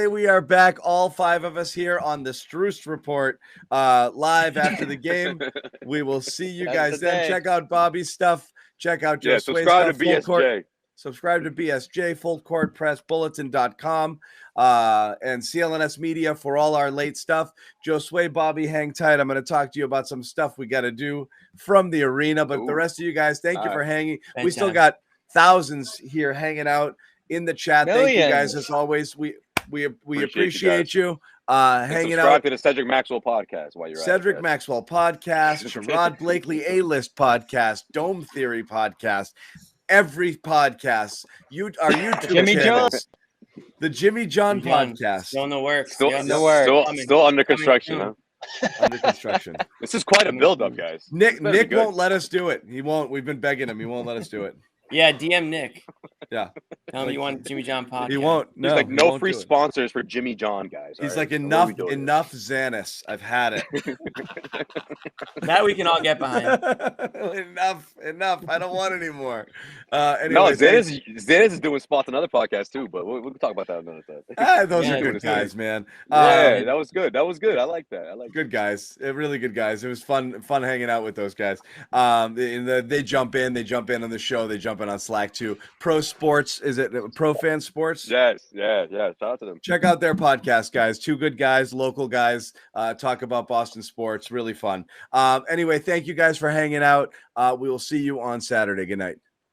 We are back, all five of us here on the Struce Report, live after the game. We will see you guys then. Check out Bobby's stuff. Check out Josue's subscribe stuff. to BSJ. Subscribe to BSJ, fullcourtpressbulletin.com, and CLNS Media for all our late stuff. Josue, Bobby, hang tight. I'm going to talk to you about some stuff we got to do from the arena. But the rest of you guys, thank you for hanging. We still got thousands here hanging out in the chat. Millions. Thank you guys as always. We appreciate you. Hanging subscribe out to the Cedric Maxwell podcast while you're Cedric Maxwell podcast, Sherrod Blakely A-List podcast, Dome Theory podcast. Every podcast, our YouTube Jimmy channels, the Jimmy John podcast, Still in the works. Still under construction, huh? Under construction. This is quite a build-up, guys. Nick won't let us do it. He won't. We've been begging him. He won't let us do it. Yeah, DM Nick. Yeah. Tell him you want Jimmy John podcast. He won't. He's like, no free sponsors for Jimmy John, guys. He's like, enough Zannis. I've had it. That we can all get behind. enough. I don't want any more. Anyway, no, Zannis is doing spots on other podcasts too, but we'll talk about that another time. Those are good guys, man. Yeah, that was good. I like that. Good guys. Really good guys. It was fun hanging out with those guys. They jump in on the show. They jump in on Slack too. Pro Sports, is it Pro Fan Sports? Yes. Shout out to them. Check out their podcast, guys. Two good guys, local guys, talk about Boston sports. Really fun. Anyway, thank you guys for hanging out. We will see you on Saturday. Good night.